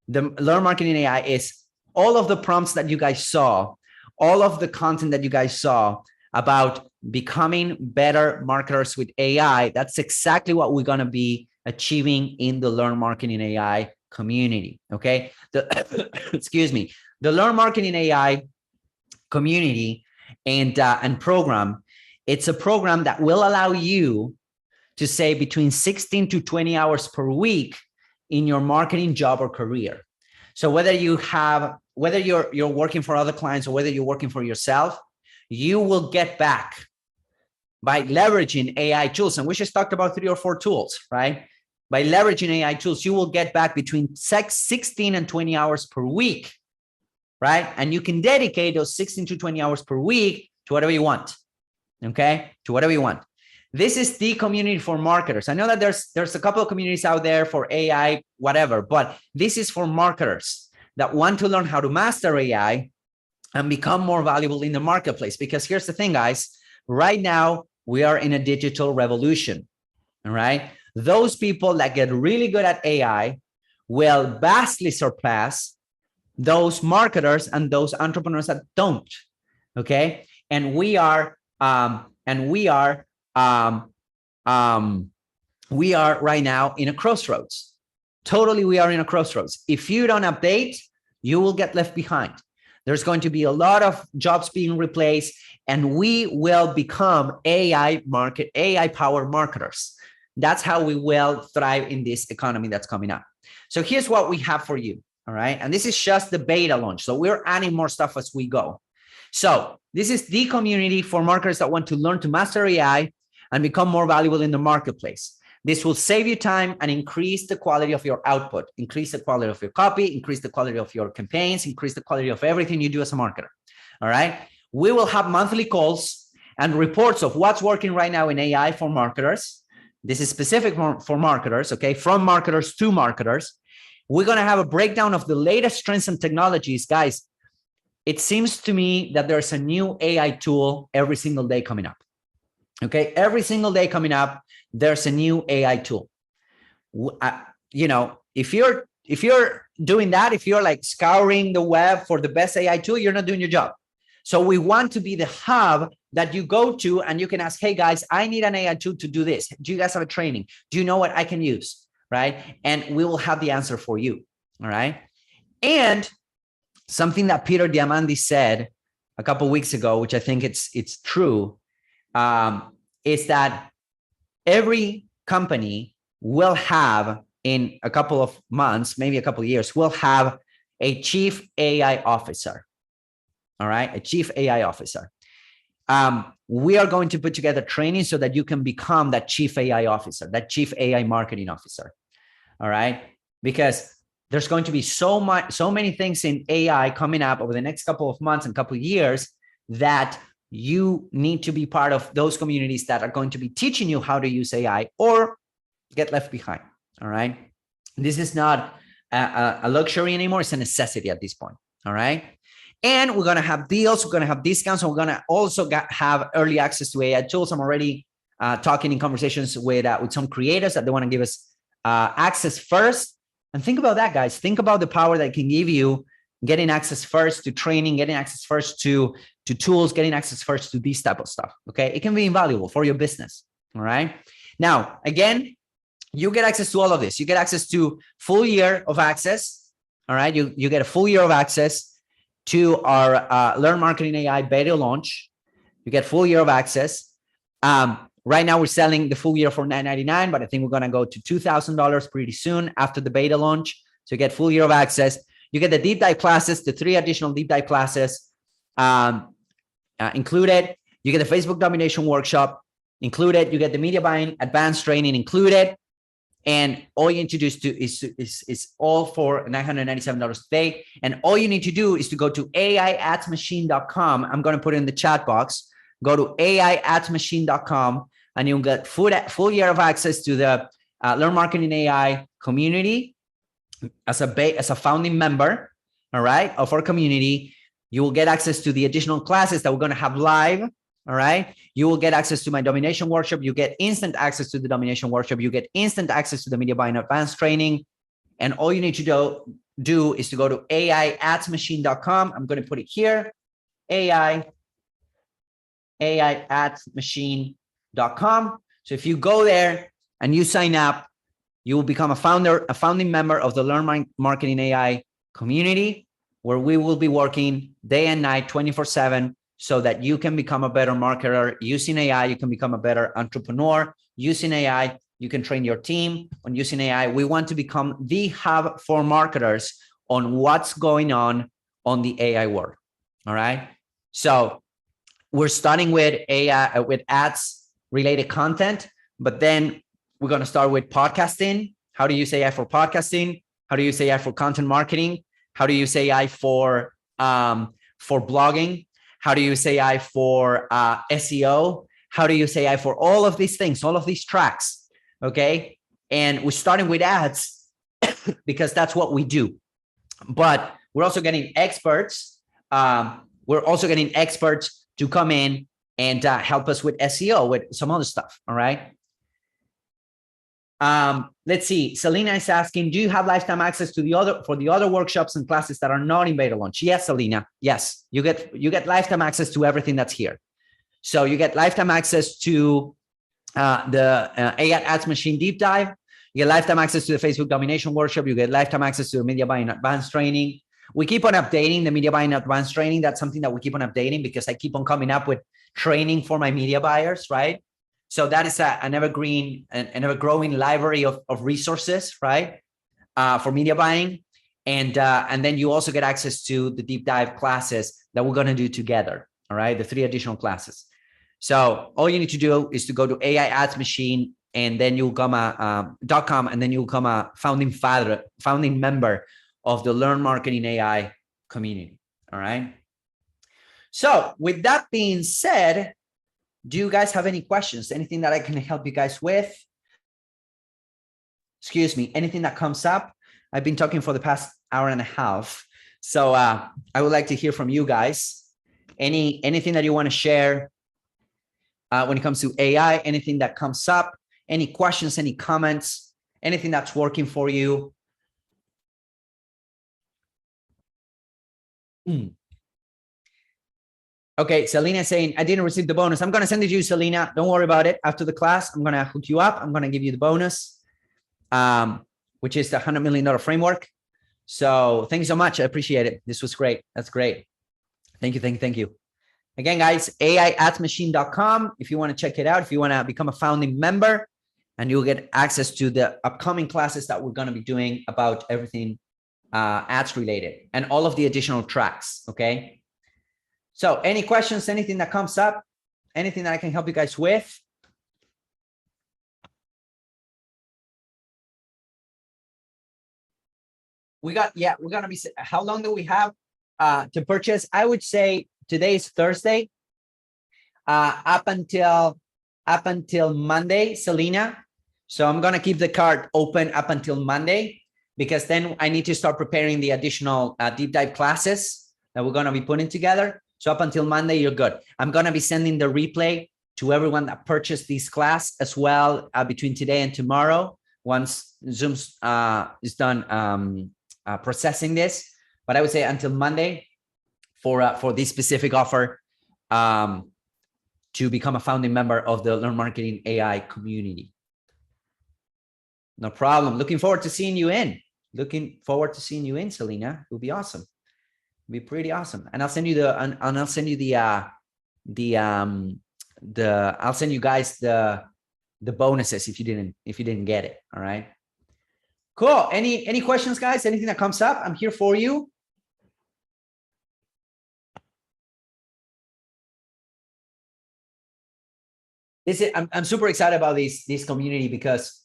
Speaker 1: The Learn Marketing AI is all of the prompts that you guys saw, all of the content that you guys saw about becoming better marketers with AI. That's exactly what we're going to be achieving in the Learn Marketing AI community. Okay. Excuse me. The Learn Marketing AI community and program, it's a program that will allow you to save between 16 to 20 hours per week in your marketing job or career. So whether you're working for other clients or whether you're working for yourself, you will get back by leveraging AI tools. And we just talked about 3 or 4 tools, right? By leveraging AI tools, you will get back between 16 and 20 hours per week, right? And you can dedicate those 16 to 20 hours per week to whatever you want, okay? To whatever you want. This is the community for marketers. I know that there's a couple of communities out there for AI, whatever, but this is for marketers that want to learn how to master AI and become more valuable in the marketplace. Because here's the thing, guys, right now we are in a digital revolution, all right? Those people that get really good at AI will vastly surpass those marketers and those entrepreneurs that don't, okay? And we are right now in a crossroads. Totally, we are in a crossroads. If you don't update, you will get left behind. There's going to be a lot of jobs being replaced, and we will become AI-powered marketers. That's how we will thrive in this economy that's coming up. So here's what we have for you, all right? And this is just the beta launch. So we're adding more stuff as we go. So this is the community for marketers that want to learn to master AI and become more valuable in the marketplace. This will save you time and increase the quality of your output, increase the quality of your copy, increase the quality of your campaigns, increase the quality of everything you do as a marketer, all right? We will have monthly calls and reports of what's working right now in AI for marketers. This is specific for marketers, okay? From marketers to marketers. We're going to have a breakdown of the latest trends and technologies. Guys, it seems to me that there's a new AI tool every single day coming up, okay? Every single day coming up, there's a new AI tool. You know, if you're doing that, if you're like scouring the web for the best AI tool, you're not doing your job. So we want to be the hub that you go to and you can ask, hey guys, I need an AI tool to do this. Do you guys have a training? Do you know what I can use? Right? And we will have the answer for you. All right. And something that Peter Diamandis said a couple of weeks ago, which I think it's true, is that every company will have in a couple of months, maybe a couple of years, will have a chief AI officer. All right, a chief AI officer. We are going to put together training so that you can become that chief AI officer, that chief AI marketing officer. All right, because there's going to be so many things in AI coming up over the next couple of months and couple of years that you need to be part of those communities that are going to be teaching you how to use AI or get left behind. All right, this is not a luxury anymore; it's a necessity at this point. All right. And we're going to have deals, we're going to have discounts, and we're going to also have early access to AI tools. I'm already talking in conversations with some creators that they want to give us access first. And think about that, guys. Think about the power that can give you getting access first to training, getting access first to tools, getting access first to this type of stuff. Okay. It can be invaluable for your business. All right. Now, again, you get access to all of this. You get access to full year of access. All right. You get a full year of access to our Learn Marketing AI beta launch. You get full year of access. Right now we're selling the full year for $9.99, but I think we're going to go to $2,000 pretty soon after the beta launch. So you get full year of access. You get the deep dive classes, the 3 additional deep dive classes included. You get the Facebook domination workshop included. You get the media buying advanced training included. And all you need to do is all for $997 a day. And all you need to do is to go to aiadsmachine.com. I'm going to put it in the chat box. Go to aiadsmachine.com and you'll get full year of access to the Learn Marketing AI community as a founding member, all right, of our community. You will get access to the additional classes that we're going to have live, all right? You will get access to my domination workshop. You get instant access to the domination workshop. You get instant access to the media buying advanced training. And all you need to do is to go to aiadsmachine.com. I'm going to put it here, aiadsmachine.com. So if you go there and you sign up, you will become a founding member of the Learn Marketing AI community, where we will be working day and night, 24/7, so that you can become a better marketer using AI. You can become a better entrepreneur using AI. You can train your team on using AI. We want to become the hub for marketers on what's going on the AI world. All right. So we're starting with AI, with ads related content, but then we're going to start with podcasting. How to use AI for podcasting? How to use AI for content marketing? How to use AI for blogging? How to use AI for SEO? How to use AI for all of these things, all of these tracks, okay? And we're starting with ads because that's what we do. But we're also getting experts. We're also getting experts to come in and help us with SEO, with some other stuff, all right? Let's see. Selena is asking, do you have lifetime access to the other workshops and classes that are not in beta launch? Yes, Selena. Yes, you get lifetime access to everything that's here. So you get lifetime access to the AI Ads Machine deep dive. You get lifetime access to the Facebook domination workshop. You get lifetime access to the media buying advanced training. We keep on updating the media buying advanced training. That's something that we keep on updating because I keep on coming up with training for my media buyers, right? So that is an evergreen and ever-growing library of resources, right, for media buying. And then you also get access to the deep dive classes that we're going to do together, all right, the 3 additional classes. So all you need to do is to go to AI Ads Machine, and then you'll come .com, and then you'll become a founding member of the Learn Marketing AI community, all right? So with that being said, do you guys have any questions? Anything that I can help you guys with? Excuse me, anything that comes up? I've been talking for the past hour and a half. So I would like to hear from you guys. Anything that you want to share when it comes to AI, anything that comes up, any questions, any comments, anything that's working for you? Okay, Selena is saying, I didn't receive the bonus. I'm going to send it to you, Selena. Don't worry about it. After the class, I'm going to hook you up. I'm going to give you the bonus, which is the $100 million framework. So thank you so much. I appreciate it. This was great. That's great. Thank you. Again, guys, aiadsmachine.com. If you want to check it out, if you want to become a founding member, and you'll get access to the upcoming classes that we're going to be doing about everything ads related and all of the additional tracks. Okay. So any questions, anything that comes up, anything that I can help you guys with? We're going to be, how long do we have to purchase? I would say today is Thursday, up until Monday, Selena. So I'm going to keep the cart open up until Monday, because then I need to start preparing the additional deep dive classes that we're going to be putting together. So up until Monday, you're good. I'm going to be sending the replay to everyone that purchased this class as well between today and tomorrow, once Zoom is done processing this. But I would say until Monday for this specific offer to become a founding member of the Learn Marketing AI community. No problem. Looking forward to seeing you in. Selena. It will be awesome. Be pretty awesome. And I'll send you the I'll send you guys the bonuses if you didn't get it. All right. Cool. Any questions, guys? Anything that comes up, I'm here for you. I'm super excited about this community because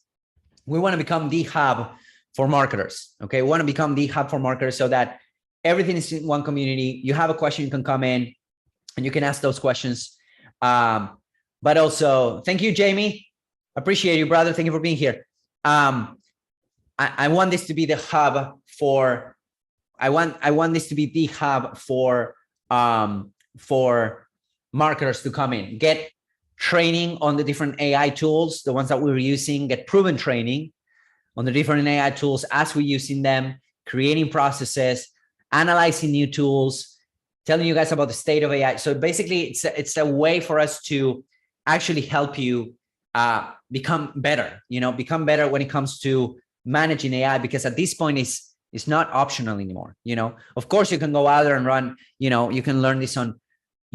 Speaker 1: we want to become the hub for marketers. Okay, we want to become the hub for marketers so that everything is in one community. You have a question, you can come in and you can ask those questions. But also, thank you, Jamie. Appreciate you, brother. Thank you for being here. I want this to be the hub for. I want this to be the hub for marketers to come in, get training on the different AI tools, the ones that we're using, get proven training on the different AI tools as we're using them, creating processes, analyzing new tools, telling you guys about the state of AI. So basically, it's a way for us to actually help you become better. Become better when it comes to managing AI, because at this point it's not optional anymore. Of course you can go out there and run. You can learn this on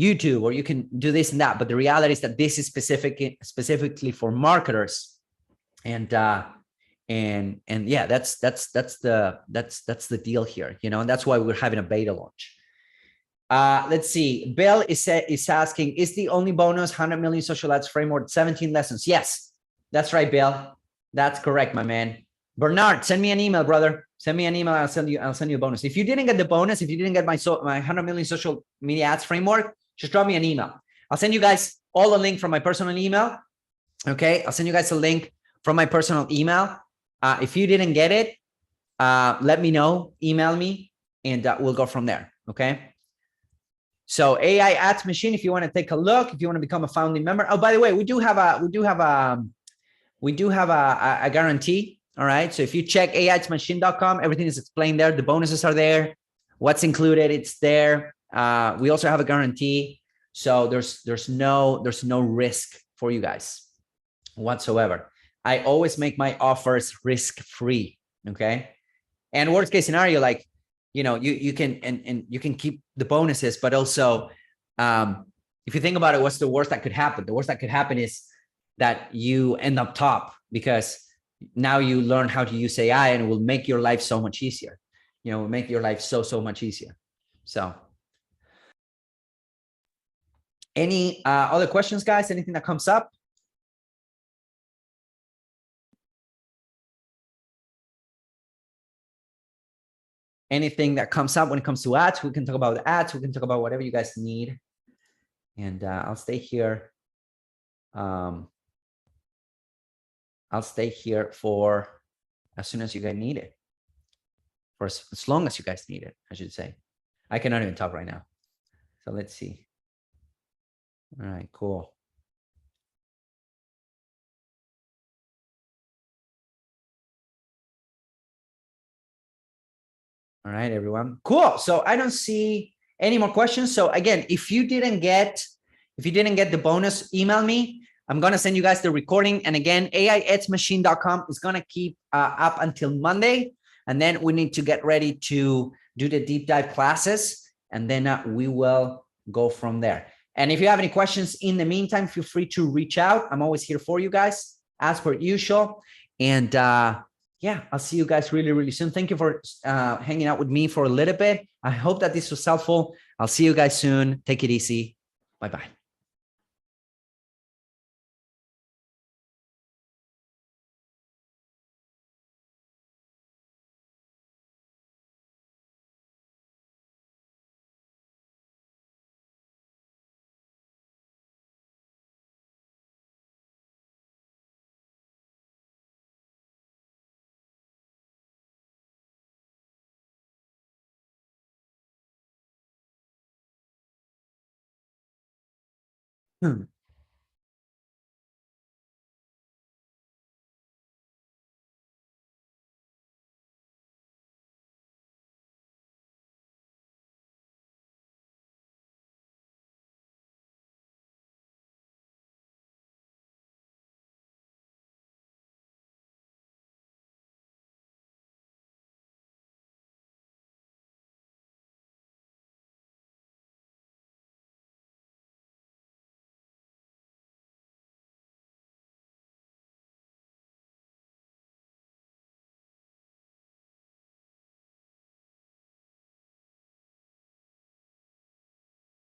Speaker 1: YouTube, or you can do this and that. But the reality is that this is specifically for marketers, and yeah, that's the deal here. And that's why we're having a beta launch. Let's see. Bill is asking, is the only bonus 100 million social ads framework 17 lessons? Yes, that's right, Bill. That's correct, my man. Bernard, send me an email, brother. Send me an email. I'll send you a bonus. If you didn't get the bonus, if you didn't get my 100 million social media ads framework, just drop me an email. I'll send you guys all a link from my personal email. Okay, I'll send you guys a link from my personal email. If you didn't get it, let me know. Email me, and we'll go from there. Okay. So AI Ads Machine, if you want to take a look, if you want to become a founding member. Oh, by the way, we do have a guarantee. All right. So if you check aiadsmachine.com, everything is explained there. The bonuses are there. What's included, it's there. We also have a guarantee. So there's no risk for you guys whatsoever. I always make my offers risk-free. Okay. And worst case scenario, like, you can, and you can keep the bonuses, but also, if you think about it, what's the worst that could happen? The worst that could happen is that you end up top, because now you learn how to use AI, and it will make your life so much easier. Will make your life so much easier. So any other questions, guys? Anything that comes up? Anything that comes up when it comes to ads? We can talk about ads. We can talk about whatever you guys need. And I'll stay here. I'll stay here for as soon as you guys need it. For as long as you guys need it, I should say. I cannot even talk right now. So let's see. All right, cool. All right, everyone. Cool. So I don't see any more questions. So again, if you didn't get the bonus, email me. I'm going to send you guys the recording. And again, aiadsmachine.com is going to keep up until Monday. And then we need to get ready to do the deep dive classes. And then we will go from there. And if you have any questions in the meantime, feel free to reach out. I'm always here for you guys, as per usual. And yeah, I'll see you guys really, really soon. Thank you for hanging out with me for a little bit. I hope that this was helpful. I'll see you guys soon. Take it easy. Bye-bye. Hmm.